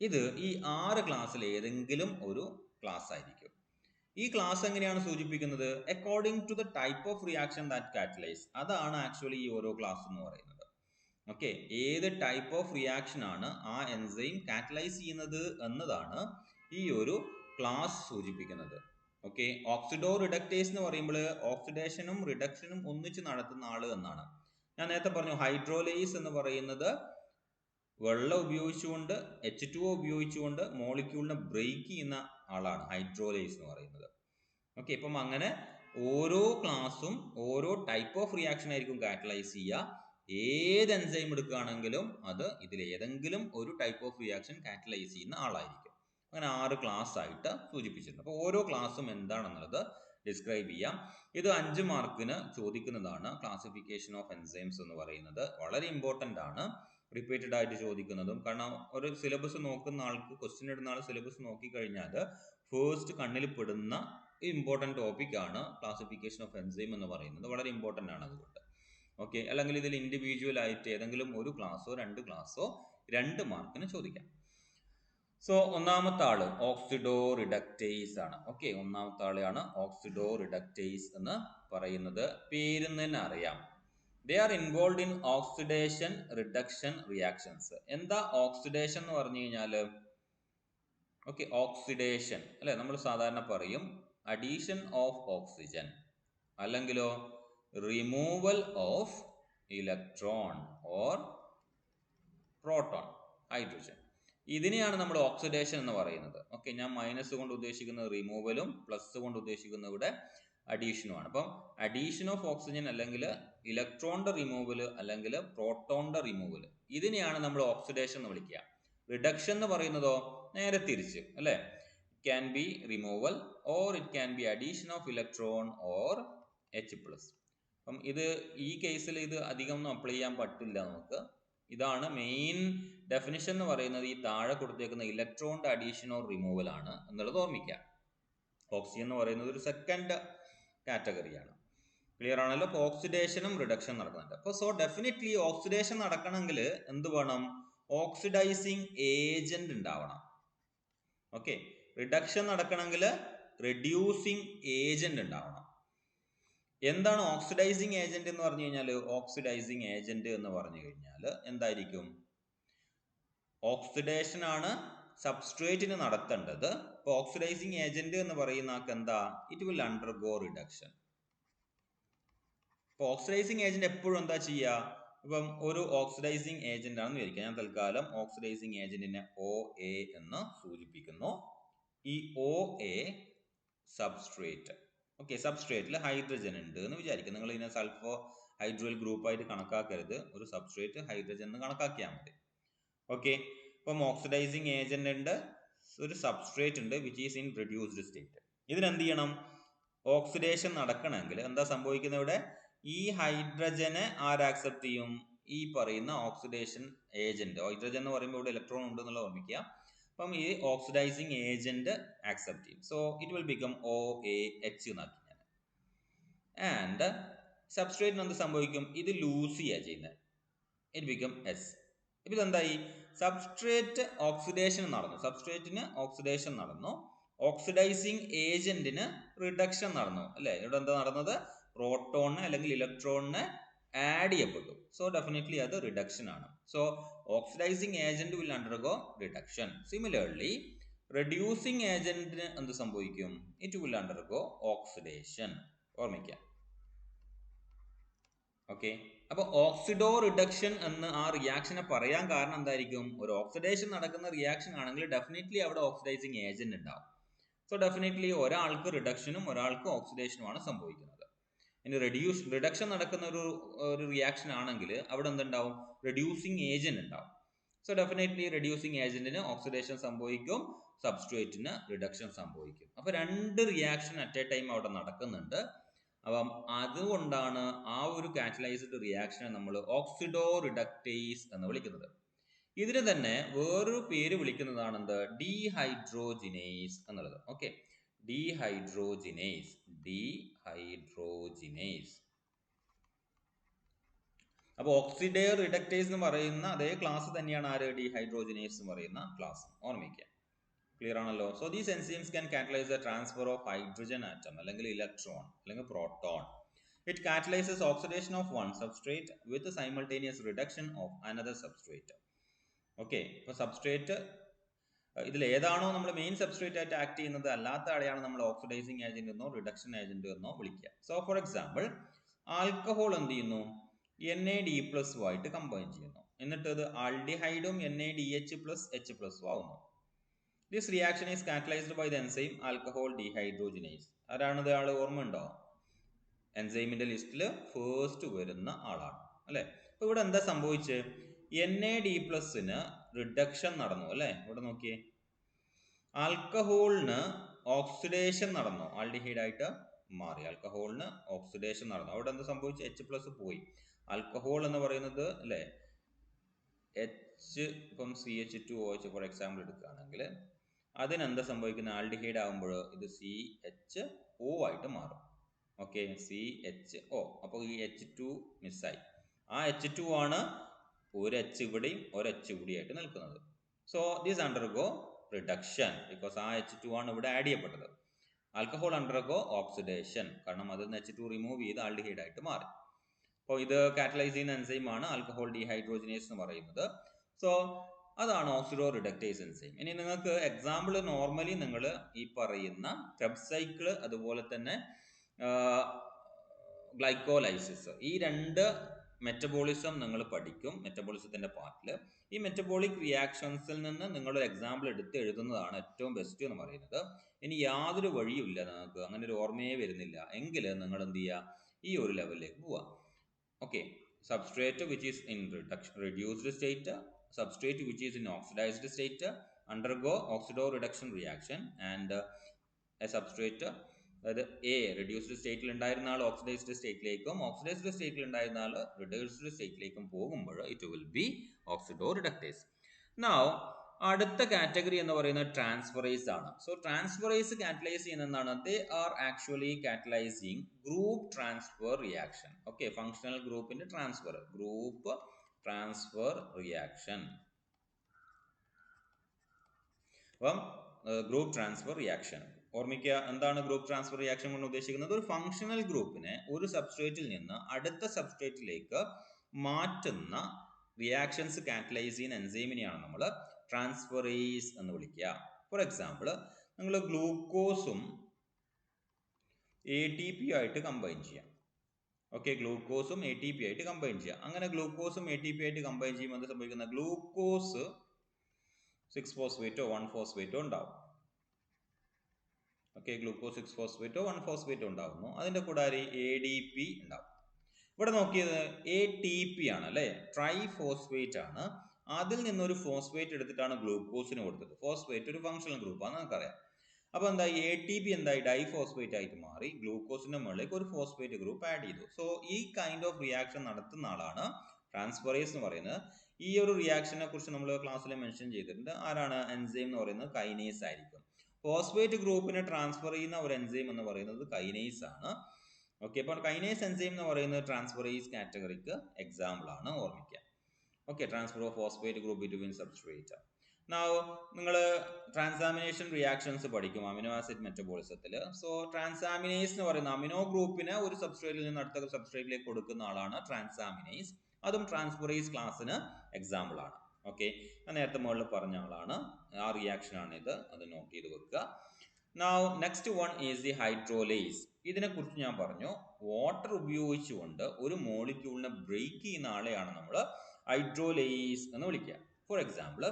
ഇത് ഈ 6 ക്ലാസ്സിൽ ഏതെങ്കിലും ഒരു ക്ലാസ് ആയിരിക്കും. ഈ ക്ലാസ് എങ്ങനെയാണ് സൂചിപ്പിക്കുന്നത്? According to the type of reaction that catalyse. അതാണ് ആക്ച്വലി ഈ ഓരോ ക്ലാസ് എന്ന് പറയുന്നത്. ഓക്കെ, ഏത് ടൈപ്പ് ഓഫ് റിയാക്ഷൻ ആണ് ആ എൻസൈം കാറ്റലൈസ് ചെയ്യുന്നത് എന്നതാണ് ഈ ഒരു ക്ലാസ് സൂചിപ്പിക്കുന്നത്. ഓക്കെ, ഓക്സിഡോ റിഡക്റ്റേസ് എന്ന് പറയുമ്പോൾ ഓക്സിഡേഷനും റിഡക്ഷനും ഒന്നിച്ച് നടത്തുന്ന ആള് എന്നാണ്. ഞാൻ നേരത്തെ പറഞ്ഞു ഹൈഡ്രോലേസ് എന്ന് പറയുന്നത് വെള്ളം ഉപയോഗിച്ചുകൊണ്ട് H2O ഉപയോഗിച്ചുകൊണ്ട് മോളിക്യൂളിനെ ബ്രേക്ക് ചെയ്യുന്ന ആളാണ് ഹൈഡ്രോലേസ് എന്ന് പറയുന്നത്. ഓക്കെ, ഇപ്പം അങ്ങനെ ഓരോ ക്ലാസ്സും ഓരോ ടൈപ്പ് ഓഫ് റിയാക്ഷൻ ആയിരിക്കും കാറ്റലൈസ് ചെയ്യുക. ഏത് എൻസൈം എടുക്കുകയാണെങ്കിലും അത് ഇതിൽ ഏതെങ്കിലും ഒരു ടൈപ്പ് ഓഫ് റിയാക്ഷൻ കാറ്റലൈസ് ചെയ്യുന്ന ആളായിരിക്കും. അങ്ങനെ 6 ക്ലാസ് ആയിട്ട് സൂചിപ്പിച്ചിട്ടുണ്ട്. അപ്പോൾ ഓരോ ക്ലാസ്സും എന്താണെന്നുള്ളത് ഡിസ്ക്രൈബ് ചെയ്യാം. ഇത് 5 മാർക്കിന് ചോദിക്കുന്നതാണ്. ക്ലാസിഫിക്കേഷൻ ഓഫ് എൻസൈംസ് എന്ന് പറയുന്നത് വളരെ ഇമ്പോർട്ടൻ്റ് ആണ്. റിപ്പീറ്റഡ് ആയിട്ട് ചോദിക്കുന്നതും. കാരണം ഒരു സിലബസ് നോക്കുന്ന ആൾക്ക്, ക്വസ്റ്റ്യൻ ഇടുന്ന ആൾ സിലബസ് നോക്കിക്കഴിഞ്ഞാൽ ഫസ്റ്റ് കണ്ണിൽ പെടുന്ന ഇമ്പോർട്ടൻറ്റ് ടോപ്പിക് ആണ് ക്ലാസിഫിക്കേഷൻ ഓഫ് എൻസൈം എന്ന് പറയുന്നത്. വളരെ ഇമ്പോർട്ടൻ്റ് ആണ് അതുകൊണ്ട്. ഓക്കെ, അല്ലെങ്കിൽ ഇതിൽ ഇൻഡിവിജ്വൽ ആയിട്ട് ഏതെങ്കിലും ഒരു ക്ലാസ്സോ 2 ക്ലാസ്സോ 2 മാർക്കിന് ചോദിക്കാം. സോ ഒന്നാമത്തെ ആള് ഓക്സിഡോ റിഡക്റ്റേസ് ആണ്. ഓക്കെ, ഒന്നാമത്തെ ആളെയാണ് ഓക്സിഡോ റിഡക്റ്റേസ് എന്ന് പറയുന്നത്. പേരിൽ നിന്ന് തന്നെ അറിയാം, they are involved in oxidation reduction reactions. എന്താ ഓക്സിഡേഷൻ എന്ന് പറഞ്ഞു കഴിഞ്ഞാൽ? ഓക്കെ, ഓക്സിഡേഷൻ അല്ലെ, നമ്മൾ സാധാരണ പറയും അഡീഷൻ ഓഫ് ഓക്സിജൻ, അല്ലെങ്കിലോ removal of electron or proton, hydrogen. ഇതിനെയാണ് നമ്മൾ ഓക്സിഡേഷൻ എന്ന് പറയുന്നത്. ഓക്കെ, ഞാൻ മൈനസ് കൊണ്ട് ഉദ്ദേശിക്കുന്നത് റിമൂവലും പ്ലസ് കൊണ്ട് ഉദ്ദേശിക്കുന്നത് ഇവിടെ അഡീഷനുമാണ്. അപ്പം അഡീഷൻ ഓഫ് ഓക്സിജൻ അല്ലെങ്കിൽ ഇലക്ട്രോണിന്റെ റിമൂവല് അല്ലെങ്കിൽ പ്രോട്ടോണിന്റെ റിമൂവല്, ഇതിനെയാണ് നമ്മൾ ഓക്സിഡേഷൻ എന്ന് വിളിക്കുക. റിഡക്ഷൻ എന്ന് പറയുന്നതോ നേരെ തിരിച്ച് അല്ലേ, it can be removal or it can be addition of electron or H+. അപ്പം ഇത് ഈ കേസിൽ ഇത് അധികം ഒന്നും അപ്ലൈ ചെയ്യാൻ പറ്റില്ല നമുക്ക്. ഇതാണ് മെയിൻ ഡെഫിനിഷൻ എന്ന് പറയുന്നത്. ഈ താഴെ കൊടുത്തേക്കുന്ന ഇലക്ട്രോണിന്റെ അഡീഷൻ ഓർ റിമൂവൽ ആണ് എന്നുള്ളത് ഓർമ്മിക്കുക. ഓക്സിജൻ എന്ന് പറയുന്നത് ഒരു സെക്കൻഡ് കാറ്റഗറിയാണ്. ക്ലിയർ ആണല്ലോ? അപ്പോൾ ഓക്സിഡേഷനും റിഡക്ഷൻ നടക്കുന്നുണ്ട്. അപ്പോൾ സോ ഡെഫിനറ്റ്ലി ഓക്സിഡേഷൻ നടക്കണമെങ്കിൽ എന്ത് വേണം? ഓക്സിഡൈസിങ് ഏജന്റ് ഉണ്ടാവണം. ഓക്കെ, റിഡക്ഷൻ നടക്കണമെങ്കിൽ റെഡ്യൂസിങ് ഏജന്റ് ഉണ്ടാവണം. എന്താണ് ഓക്സിഡൈസിങ് ഏജന്റ് എന്ന് പറഞ്ഞു കഴിഞ്ഞാൽ? ഓക്സിഡൈസിങ് ഏജന്റ് എന്ന് പറഞ്ഞു കഴിഞ്ഞാൽ എന്തായിരിക്കും? ഓക്സിഡേഷൻ ആണ് സബ്സ്ട്രേറ്റിന് നടത്തേണ്ടത്. ഇപ്പോൾ ഓക്സിഡൈസിങ് ഏജന്റ് എന്ന് പറയുന്ന എന്താ? It will undergo reduction. ഇപ്പോൾ ഓക്സിഡൈസിങ് ഏജന്റ് എപ്പോഴും എന്താ ചെയ്യുക? ഇപ്പം ഒരു ഓക്സിഡൈസിങ് ഏജന്റ് ആണെന്ന് വിചാരിക്കുക. ഞാൻ തൽക്കാലം ഓക്സിഡൈസിങ് ഏജന്റിനെ OA എന്ന് സൂചിപ്പിക്കുന്നു. ഈ OA സബ്സ്ട്രേറ്റ്. ഓക്കെ, സബ്സ്ട്രേറ്റിൽ ഹൈഡ്രജൻ ഉണ്ട് എന്ന് വിചാരിക്കുക. നിങ്ങൾ ഇതിനെ സൾഫോ ഹൈഡ്രോയിൽ ഗ്രൂപ്പായിട്ട് കണക്കാക്കരുത്. ഒരു സബ്സ്ട്രേറ്റ് ഹൈഡ്രജൻ എന്ന് കണക്കാക്കിയാൽ മതി. ഓക്കെ, ഇപ്പം ഓക്സിഡൈസിങ് ഏജന്റ് ഉണ്ട്, ഒരു സബ്സ്ട്രേറ്റ് ഉണ്ട് which is in reduced state. ഇതിനെന്ത് ചെയ്യണം? ഓക്സിഡേഷൻ നടക്കണമെങ്കിൽ എന്താ സംഭവിക്കുന്നത്? ഇവിടെ ഈ ഹൈഡ്രജനെ ആര് ആക്സെപ്റ്റ് ചെയ്യും? ഈ പറയുന്ന ഓക്സിഡേഷൻ ഏജന്റ്, ഹൈഡ്രജൻ എന്ന് പറയുമ്പോൾ ഇവിടെ ഇലക്ട്രോൺ ഉണ്ട് എന്നുള്ളത് ഓർമ്മിക്കുക. അപ്പം ഈ ഓക്സിഡൈസിങ് ഏജന്റ് ആക്സെപ്റ്റ് ചെയ്യും. So it will become OAH എന്നാക്കി ഞാൻ. ആൻഡ് സബ്സ്ട്രേറ്റിന് എന്ത് സംഭവിക്കും? ഇത് ലൂസ് ചെയ്യുക ചെയ്യുന്നത്, ഇറ്റ് ബിക്കം S. ഇപ്പം ഇതെന്തായി? സബ്സ്ട്രേറ്റ് ഓക്സിഡേഷൻ നടന്നു, സബ്സ്ട്രേറ്റിന് ഓക്സിഡേഷൻ നടന്നു, ഓക്സിഡൈസിങ് ഏജന്റിന് റിഡക്ഷൻ നടന്നു അല്ലേ? ഇവിടെ എന്താ നടന്നത്? പ്രോട്ടോണിന് അല്ലെങ്കിൽ ഇലക്ട്രോണിന് ആഡ് ചെയ്യപ്പെട്ടു. സോ ഡെഫിനറ്റ്ലി അത് റിഡക്ഷൻ ആണ്. So oxidizing agent will undergo reduction. Similarly reducing ഏജന്റിന് എന്ത് സംഭവിക്കും? It will undergo oxidation. ഓർമ്മിക്കാം. ഓക്കെ, അപ്പൊ ഓക്സിഡോ റിഡക്ഷൻ എന്ന് ആ റിയാക്ഷനെ പറയാൻ കാരണം എന്തായിരിക്കും? ഒരു ഓക്സിഡേഷൻ നടക്കുന്ന റിയാക്ഷൻ ആണെങ്കിൽ ഡെഫിനറ്റ്ലി അവിടെ ഓക്സിഡൈസിങ് ഏജന്റ് ഉണ്ടാവും. സോ ഡെഫിനറ്റ്ലി ഒരാൾക്ക് റിഡക്ഷനും ഒരാൾക്ക് ഓക്സിഡേഷനുമാണ് സംഭവിക്കുന്നത്. ഇനി റിഡക്ഷൻ നടക്കുന്ന ഒരു റിയാക്ഷൻ ആണെങ്കിൽ അവിടെ എന്തുണ്ടാവും? റെഡ്യൂസിങ് ഏജന്റ് ഉണ്ടാവും. സോ ഡെഫിനറ്റ്ലി റെഡ്യൂസിങ് ഏജന്റിന് ഓക്സിഡേഷൻ സംഭവിക്കും, സബ്സ്ട്രേറ്റിന് റിഡക്ഷൻ സംഭവിക്കും. അപ്പൊ രണ്ട് റിയാക്ഷൻ അറ്റ് എ ടൈം അവിടെ നടക്കുന്നുണ്ട്. അപ്പം അതുകൊണ്ടാണ് ആ ഒരു കാറ്റലൈസ്ഡ് റിയാക്ഷനെ നമ്മൾ ഓക്സിഡോ റിഡക്ടേസ് എന്ന് വിളിക്കുന്നത്. ഇതിന് തന്നെ വേറൊരു പേര് വിളിക്കുന്നതാണ് എന്ത്? ഡീഹൈഡ്രോജിനേസ് എന്നുള്ളത്. Okay, dehydrogenase. അപ്പൊ ഓക്സിഡോ റിഡക്ടേസ് എന്ന് പറയുന്ന അതേ ക്ലാസ് തന്നെയാണ് ആര്? ഡീഹൈഡ്രോജിനേസ് എന്ന് പറയുന്ന ക്ലാസ്. ഓർമ്മിക്കുക. ക്ലിയർ ആണല്ലോ? So these enzymes can catalyse the transfer of hydrogen atom അല്ലെങ്കിൽ ഇലക്ട്രോൺ അല്ലെങ്കിൽ proton. It catalyzes oxidation of one substrate with a simultaneous reduction of another substrate. Okay, ഇപ്പോൾ സബ്സ്ട്രേറ്റ് ഇതിൽ ഏതാണോ നമ്മൾ മെയിൻ സബ്സ്ട്രേറ്റ് ആയിട്ട് act ചെയ്യുന്നത് അല്ലാത്ത ആളെയാണ് നമ്മൾ ഓക്സിഡൈസിങ് ഏജന്റ് എന്നോ റിഡക്ഷൻ ഏജന്റ് എന്നോ വിളിക്കുക. സോ ഫോർ എക്സാമ്പിൾ, ആൽക്കഹോൾ എന്ത് ചെയ്യുന്നു? NAD+ ആയിട്ട് കമ്പൈൻ ചെയ്യുന്നു. എന്നിട്ട് അത് ആൽഡിഹൈഡും NADH+H+ ആവുന്നു. This reaction is catalyzed by the enzyme alcohol dehydrogenase. ആരാണത്? ആൾ ഓർമ്മ ഉണ്ടോ? എൻസൈമിന്റെ ലിസ്റ്റിൽ ഫസ്റ്റ് വരുന്ന ആളാണ് അല്ലെ? അപ്പൊ ഇവിടെ എന്താ സംഭവിച്ചത്? NAD+ന് റിഡക്ഷൻ നടന്നു അല്ലെ? ഇവിടെ നോക്കിയേ, ആൽക്കഹോളിന് ഓക്സിഡേഷൻ നടന്നു, ആൽഡിഹൈഡ് ആയിട്ട് മാറി. ആൽക്കഹോളിന് ഓക്സിഡേഷൻ നടന്നു. അവിടെ എന്താ സംഭവിച്ചു? H+ പോയി. ആൽക്കഹോൾ എന്ന് പറയുന്നത് അല്ലെ, ഇപ്പം CH2OH ഫോർ എക്സാമ്പിൾ എടുക്കുകയാണെങ്കിൽ അതിനെന്താ സംഭവിക്കുന്നത്? ആൽഡിഹൈഡ് ആകുമ്പോൾ ഇത് CHO ആയിട്ട് മാറും. Okay, CHO. അപ്പോൾ ഈ H2 മിസ്സായി. ആ H2 ആണ് ഒരു H ഇവിടെയും ഒരു H ഇവിടെയായിട്ട് നിൽക്കുന്നത്. So this undergo reduction because ആ H2 ആണ് ഇവിടെ ആഡ് ചെയ്യപ്പെട്ടത്. ആൽക്കഹോൾ അണ്ടർഗോ ഓക്സിഡേഷൻ, കാരണം അതിൽ നിന്ന് H2 റിമൂവ് ചെയ്ത് ആൽഡിഹൈഡ് ആയിട്ട് മാറി. അപ്പോൾ ഇത് കാറ്റലൈസ് ചെയ്യുന്ന എൻസൈം ആണ് ആൽക്കഹോൾ ഡീഹൈഡ്രോജിനേസ് എന്ന് പറയുന്നത്. സോ അതാണ് ഓക്സിഡോ റിഡക്ടേസ് എൻസൈം. ഇനി നിങ്ങൾക്ക് എക്സാമ്പിൾ നോർമലി നിങ്ങൾ ഈ പറയുന്ന ക്രെബ്സ് സൈക്കിൾ അതുപോലെ തന്നെ ഗ്ലൈക്കോലൈസിസ്, ഈ രണ്ട് മെറ്റബോളിസം നിങ്ങൾ പഠിക്കും മെറ്റബോളിസത്തിന്റെ പാർട്ടിൽ. ഈ മെറ്റബോളിക് റിയാക്ഷൻസിൽ നിന്ന് നിങ്ങളൊരു എക്സാമ്പിൾ എടുത്ത് എഴുതുന്നതാണ് ഏറ്റവും ബെസ്റ്റ് എന്ന് പറയുന്നത്. ഇനി യാതൊരു വഴിയുമില്ല നിങ്ങൾക്ക് അങ്ങനെ ഒരു ഓർമ്മയെ വരുന്നില്ല എങ്കിൽ നിങ്ങൾ എന്ത് ചെയ്യുക? ഈ ഒരു ലെവലിലേക്ക് പോവുക. Okay, substrate which is in reduced state, substrate which is in oxidized state undergo oxido reduction reaction and a substrate, അതായത് A റെഡ്യൂസ്ഡ് സ്റ്റേറ്റിൽ ഉണ്ടായിരുന്ന ആൾ ഓക്സിഡൈസ്ഡ് സ്റ്റേറ്റിലേക്കും ഓക്സിഡൈസ്ഡ് സ്റ്റേറ്റിൽ ഉണ്ടായിരുന്ന ആൾ റിഡ്യൂസ്ഡ് സ്റ്റേറ്റിലേക്കും പോകുമ്പോൾ it will be oxidoreductase. Now അടുത്ത category എന്ന് പറയുന്നത് ട്രാൻസ്ഫറേസ് ആണ്. സോ ട്രാൻസ്ഫറേസ് കാറ്റലൈസ് ചെയ്യുന്ന എന്താണ്? They are actually catalysing group transfer reaction. Okay, functional ഗ്രൂപ്പിന്റെ ട്രാൻസ്ഫർ, ഗ്രൂപ്പ് ട്രാൻസ്ഫർ റിയാക്ഷൻ. അപ്പം ഗ്രൂപ്പ് ട്രാൻസ്ഫർ റിയാക്ഷൻ ഓർമ്മിക്കുക. എന്താണ് ഗ്രൂപ്പ് ട്രാൻസ്ഫർ റിയാക്ഷൻ കൊണ്ട് ഉദ്ദേശിക്കുന്നത്? ഒരു ഫങ്ഷണൽ ഗ്രൂപ്പിനെ ഒരു സബ്സ്ട്രേറ്റിൽ നിന്ന് അടുത്ത സബ്സ്ട്രേറ്റിലേക്ക് മാറ്റുന്ന റിയാക്ഷൻസ് കാറ്റലൈസ് ചെയ്യുന്ന എൻസൈമിനെയാണ് നമ്മൾ ട്രാൻസ്ഫറേസ് എന്ന് വിളിക്കുക. ഫോർ എക്സാമ്പിൾ, നിങ്ങൾ ഗ്ലൂക്കോസും ATP ആയിട്ട് കമ്പൈൻ ചെയ്യാം. ഓക്കെ, ഗ്ലൂക്കോസും ATP ആയിട്ട് കമ്പൈൻ ചെയ്യാം. അങ്ങനെ ഗ്ലൂക്കോസും ATP ആയിട്ട് കമ്പൈൻ ചെയ്യുമ്പോൾ എന്ത് സംഭവിക്കുന്ന? ഗ്ലൂക്കോസ് 6-ഫോസ്ഫേറ്റോ 1-ഫോസ്ഫേറ്റോ ഉണ്ടാവും. ഓക്കെ, ഗ്ലൂക്കോസ് 6-ഫോസ്ഫേറ്റോ 1-ഫോസ്ഫേറ്റോ ഉണ്ടാവുന്നു. അതിന്റെ കൂടെ ADP ഉണ്ടാവും. ഇവിടെ നോക്കിയത് ATP ആണ് അല്ലെ, ട്രൈഫോസ്ഫേറ്റ് ആണ്. അതിൽ നിന്നൊരു ഫോസ്ഫേറ്റ് എടുത്തിട്ടാണ് ഗ്ലൂക്കോസിന് കൊടുത്തത്. ഫോസ്ഫേറ്റ് ഒരു ഫങ്ഷണൽ ഗ്രൂപ്പാണ് നമുക്കറിയാം. അപ്പൊ എന്തായി? ATP എന്തായി? ഡൈഫോസ്ഫേറ്റ് ആയിട്ട് മാറി. ഗ്ലൂക്കോസിന്റെ മുകളിലേക്ക് ഒരു ഫോസ്ഫേറ്റ് ഗ്രൂപ്പ് ആഡ് ചെയ്തു. സോ ഈ കൈൻഡ് ഓഫ് റിയാക്ഷൻ നടത്തുന്ന ആളാണ് ട്രാൻസ്ഫറേസ് എന്ന് പറയുന്നത് ഈ ഒരു റിയാക്ഷനെ കുറിച്ച് നമ്മൾ ക്ലാസ്സിൽ മെൻഷൻ ചെയ്തിട്ടുണ്ട്. ആരാണ്? എൻസൈം എന്ന് പറയുന്നത് കൈനേസ് ആയിരിക്കും. ഫോസ്ഫേറ്റ് ഗ്രൂപ്പിനെ ട്രാൻസ്ഫർ ചെയ്യുന്ന ഒരു എൻസൈം എന്ന് പറയുന്നത് കൈനേസ് ആണ്. ഓക്കെ, അപ്പോൾ കൈനേസ് എൻസൈം എന്ന് പറയുന്നത് ട്രാൻസ്ഫറേസ് കാറ്റഗറിക്ക് എക്സാമ്പിൾ ആണ്, ഓർമ്മിക്കുക. Okay, transfer of phosphate group between substrate. Now നിങ്ങൾ ട്രാൻസാമിനേഷൻ റിയാക്ഷൻസ് പഠിക്കും അമിനോ ആസിഡ് മെറ്റബോളിസത്തിൽ. സോ ട്രാൻസാമിനേസ് എന്ന് പറയുന്ന അമിനോ ഗ്രൂപ്പിനെ ഒരു സബ്സ്ട്രേറ്റിൽ നിന്ന് അടുത്ത സബ്സ്ട്രേറ്റിലേക്ക് കൊടുക്കുന്ന ആളാണ് ട്രാൻസാമിനേസ്. അതും ട്രാൻസ്ഫറേസ് ക്ലാസ്സിന് എക്സാമ്പിൾ ആണ്. ഓക്കെ, ഞാൻ നേരത്തെ മുകളിൽ പറഞ്ഞ ആളാണ്, ആ റിയാക്ഷൻ ആണ് ഇത്, അത് നോട്ട് ചെയ്ത് വെക്കുക. Now next one is the hydrolase. ഇതിനെ കുറിച്ച് ഞാൻ പറഞ്ഞു, വാട്ടർ ഉപയോഗിച്ചുകൊണ്ട് ഒരു മോളിക്യൂളിനെ ബ്രേക്ക് ചെയ്യുന്ന ആളെയാണ് നമ്മൾ ഹൈഡ്രോലേസ് എന്ന് വിളിക്കുക. ഫോർ എക്സാമ്പിൾ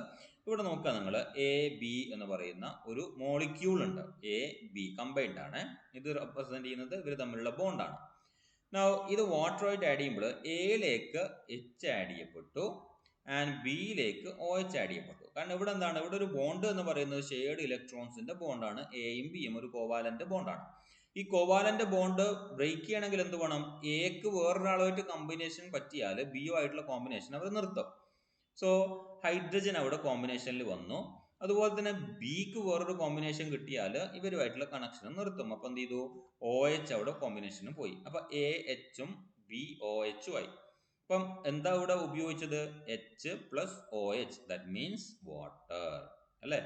ഇവിടെ നോക്കുക, നിങ്ങൾ എ ബി എന്ന് പറയുന്ന ഒരു മോളിക്യൂൾ ഉണ്ട്. എ ബി കമ്പൈൻഡ് ആണ്. ഇത് റെപ്രസെന്റ് ചെയ്യുന്നത് ഇവർ തമ്മിലുള്ള ബോണ്ടാണ്. Now ഇത് വാട്ടറുമായിട്ട് ആഡ് ചെയ്യുമ്പോൾ എയിലേക്ക് എച്ച് ആഡ് ചെയ്യപ്പെട്ടു ആൻഡ് ബിയിലേക്ക് OH ആഡ് ചെയ്യപ്പെട്ടു. കാരണം ഇവിടെ എന്താണ്, ഇവിടെ ഒരു ബോണ്ട് എന്ന് പറയുന്നത് ഷെയർഡ് ഇലക്ട്രോൺസിന്റെ ബോണ്ടാണ്. എയും ബിയും ഒരു കോവാലന്റ് ബോണ്ടാണ്. ഈ കോവാലന്റ് ബോണ്ട് ബ്രേക്ക് ചെയ്യണമെങ്കിൽ എന്ത് വേണം? എക്ക് വേറൊരാളുമായിട്ട് കമ്പിനേഷൻ പറ്റിയാൽ ബിയോ ആയിട്ടുള്ള കോമ്പിനേഷൻ അവർ നിർത്തും. സോ ഹൈഡ്രജൻ അവിടെ കോമ്പിനേഷനിൽ വന്നു. അതുപോലെ തന്നെ ബിക്ക് വേറൊരു കോമ്പിനേഷൻ കിട്ടിയാൽ ഇവരുമായിട്ടുള്ള കണക്ഷൻ നിർത്തും. അപ്പൊ എന്ത് ചെയ്തു? OH അവിടെ കോമ്പിനേഷന് പോയി. അപ്പൊ AHും BOHും ആയി. അപ്പം എന്താ ഇവിടെ ഉപയോഗിച്ചത്? H+OH, ദാറ്റ് മീൻസ് വാട്ടർ അല്ലെ?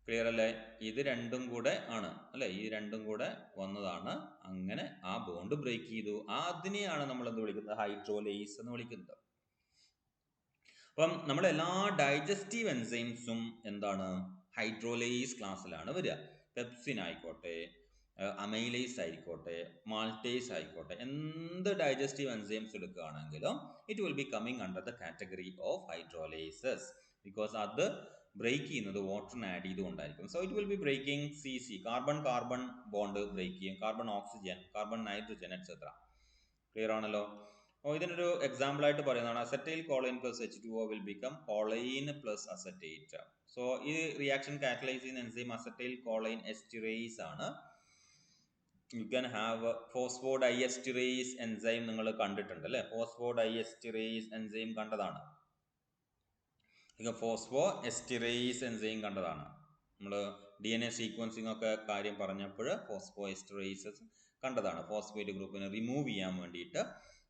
ക്ലിയർ അല്ലേ? ഇത് രണ്ടും കൂടെ ആണ് അല്ലെ, ഈ രണ്ടും കൂടെ വന്നതാണ്. അങ്ങനെ ആ ബോണ്ട് ബ്രേക്ക് ചെയ്തു. അതിനെയാണ് നമ്മൾ എന്ത് വിളിക്കുന്നത്? ഹൈഡ്രോലേസ് എന്ന് വിളിക്കുന്നത്. അപ്പം നമ്മൾ എല്ലാ ഡൈജസ്റ്റീവ് എൻസൈംസും എന്താണ്? ഹൈഡ്രോലേസ് ക്ലാസ്സിലാണ് വരിക. പെപ്സിൻ ആയിക്കോട്ടെ, അമൈലേസ് ആയിക്കോട്ടെ, മാൾട്ടേസ് ആയിക്കോട്ടെ, എന്ത് ഡൈജസ്റ്റീവ് എൻസൈംസ് എടുക്കുകയാണെങ്കിലും it will be coming under the category of hydrolases. Because അത് ബ്രേക്ക് ചെയ്യുന്നത് വാട്ടറിന് ആഡ് ചെയ്തുകൊണ്ടായിരിക്കും. So it will be breaking CC, carbon carbon bond break ചെയ്യും, carbon oxygen, carbon nitrogen etcetera. Clear ആണല്ലോ? ഇതിനൊരു എക്സാമ്പിൾ ആയിട്ട് പറയുന്നതാണ് acetyl choline plus H2O will become choline plus acetate. So ഈ റിയാക്ഷൻ കാറ്റലൈസ് ചെയ്യുന്ന എൻസൈം അസറ്റൈൽ കോളൈൻ എസ്റ്ററേസ് ആണ്. You can have phosphodiesterase enzyme നിങ്ങൾ കണ്ടിട്ടുണ്ട് അല്ലെ? ഫോസ്ഫോഡൈഎസ്റ്ററേസ് എൻസൈം കണ്ടതാണ്. ഫോസ്ഫോ എസ്റ്ററേസ് എൻസൈം കണ്ടതാണ്. നമ്മൾ DNA സീക്വൻസിംഗ് ഒക്കെ കാര്യം പറഞ്ഞപ്പോൾ ഫോസ്ഫോ എസ്റ്ററേസസ് കണ്ടതാണ്. ഫോസ്ഫേറ്റ് ഗ്രൂപ്പിനെ റിമൂവ് ചെയ്യാൻ വേണ്ടിയിട്ട്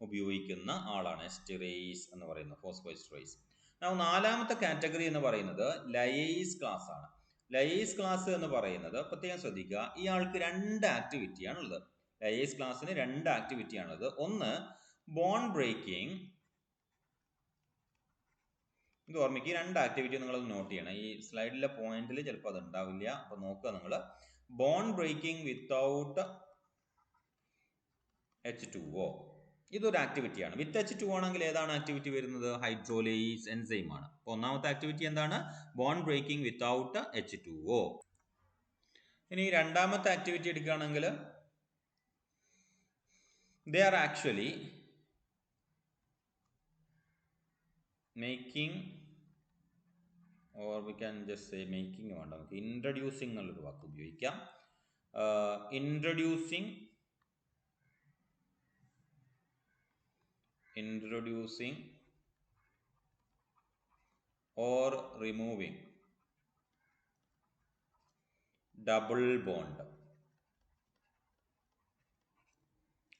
ഉപയോഗിക്കുന്ന ആളാണ് എസ്റ്ററേസ് എന്ന് പറയുന്നത്, ഫോസ്ഫോ എസ്റ്ററേസ്. നാലാമത്തെ കാറ്റഗറി എന്ന് പറയുന്നത് ലയേസ് ക്ലാസ് ആണ്. ലയേസ് ക്ലാസ് എന്ന് പറയുന്നത് പ്രത്യേകം ശ്രദ്ധിക്കുക, ഇയാൾക്ക് രണ്ട് ആക്ടിവിറ്റിയാണുള്ളത്. ലയേസ് ക്ലാസ്സിന് രണ്ട് ആക്ടിവിറ്റിയാണുള്ളത്. ഒന്ന് ബോണ്ട് ബ്രേക്കിംഗ്. ഇത് ഓർമ്മിക്കുക, രണ്ട് ആക്ടിവിറ്റി നിങ്ങൾ നോട്ട് ചെയ്യണം. ഈ സ്ലൈഡിലെ പോയിന്റിൽ ചിലപ്പോൾ അത് ഉണ്ടാവില്ല, അപ്പൊ നോക്കുക നിങ്ങൾ. ബോണ്ട് ബ്രേക്കിംഗ് വിത്തൗട്ട് H2O, ഇതൊരു ആക്ടിവിറ്റിയാണ്. വിത്ത് H2 ആണെങ്കിൽ ഏതാണ് ആക്ടിവിറ്റി വരുന്നത്? ഹൈഡ്രോലേസ് എൻസൈം ആണ്. അപ്പോൾ ഒന്നാമത്തെ ആക്ടിവിറ്റി എന്താണ്? Bond breaking without H2O. ഇനി രണ്ടാമത്തെ ആക്ടിവിറ്റി എടുക്കുകയാണെങ്കിൽ they are actually making, or we can just say making വേണ്ട, നമുക്ക് ഇൻട്രൊഡ്യൂസിങ് എന്നുള്ളൊരു വാക്ക് ഉപയോഗിക്കാം. Introducing or removing double bond.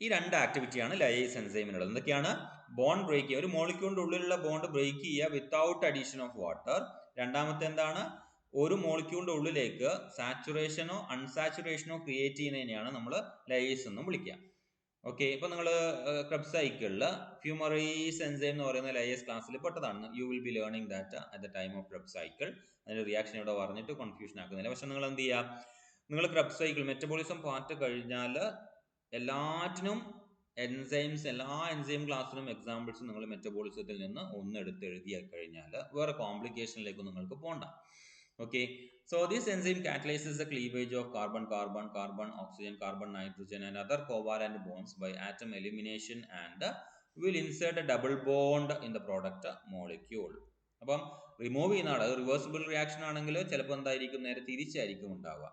ഈ രണ്ട് ആക്ടിവിറ്റിയാണ് ലയേസ് എൻസൈമിനുള്ളത്. എന്തൊക്കെയാണ്? ബോണ്ട് ബ്രേക്ക് ചെയ്യുക, ഒരു മോളിക്യൂളിന്റെ ഉള്ളിലുള്ള ബോണ്ട് ബ്രേക്ക് ചെയ്യുക വിത്തൗട്ട് അഡീഷൻ ഓഫ് വാട്ടർ. രണ്ടാമത്തെ എന്താണ്? ഒരു മോളിക്യൂളിന്റെ ഉള്ളിലേക്ക് സാച്ചുറേഷനോ അൺസാച്ചുറേഷനോ ക്രിയേറ്റ് ചെയ്യുന്നതിനെയാണ് നമ്മൾ ലയേസ് എന്നും വിളിക്കുക. ഓക്കെ, ഇപ്പൊ നിങ്ങൾ ക്രെബ്സ് സൈക്കിളിൽ ഫ്യൂമറേസ് എൻസൈം എന്ന് പറയുന്ന ലയേസ് ക്ലാസ്സിൽ പെട്ടതാണ്. You will be learning that at the time of Krebs cycle. അതിന്റെ റിയാക്ഷൻ ഇവിടെ പറഞ്ഞിട്ട് കൺഫ്യൂഷൻ ആക്കുന്നില്ല. പക്ഷെ നിങ്ങൾ എന്ത് ചെയ്യുക, നിങ്ങൾ ക്രെബ്സ് സൈക്കിൾ മെറ്റബോളിസം പാർട്ട് കഴിഞ്ഞാൽ എല്ലാറ്റിനും എൻസൈംസ്, എല്ലാ എൻസൈം ക്ലാസ്സിനും എക്സാമ്പിൾസ് നിങ്ങൾ മെറ്റബോളിസത്തിൽ നിന്ന് ഒന്നെടുത്ത് എഴുതി കഴിഞ്ഞാൽ വേറെ കോംപ്ലിക്കേഷനിലേക്ക് നിങ്ങൾക്ക് പോകണ്ട. Okay, so this enzyme catalyzes the cleavage of carbon-carbon, carbon-oxygen, carbon-nitrogen and other covalent bonds by atom elimination and will insert a double bond in the product molecule. അപ്പം remove ചെയ്യുന്ന ആൾ reversible reaction ആണെങ്കിൽ ചിലപ്പോൾ എന്തായിരിക്കും, നേരെ തിരിച്ചായിരിക്കും ഉണ്ടാവുക.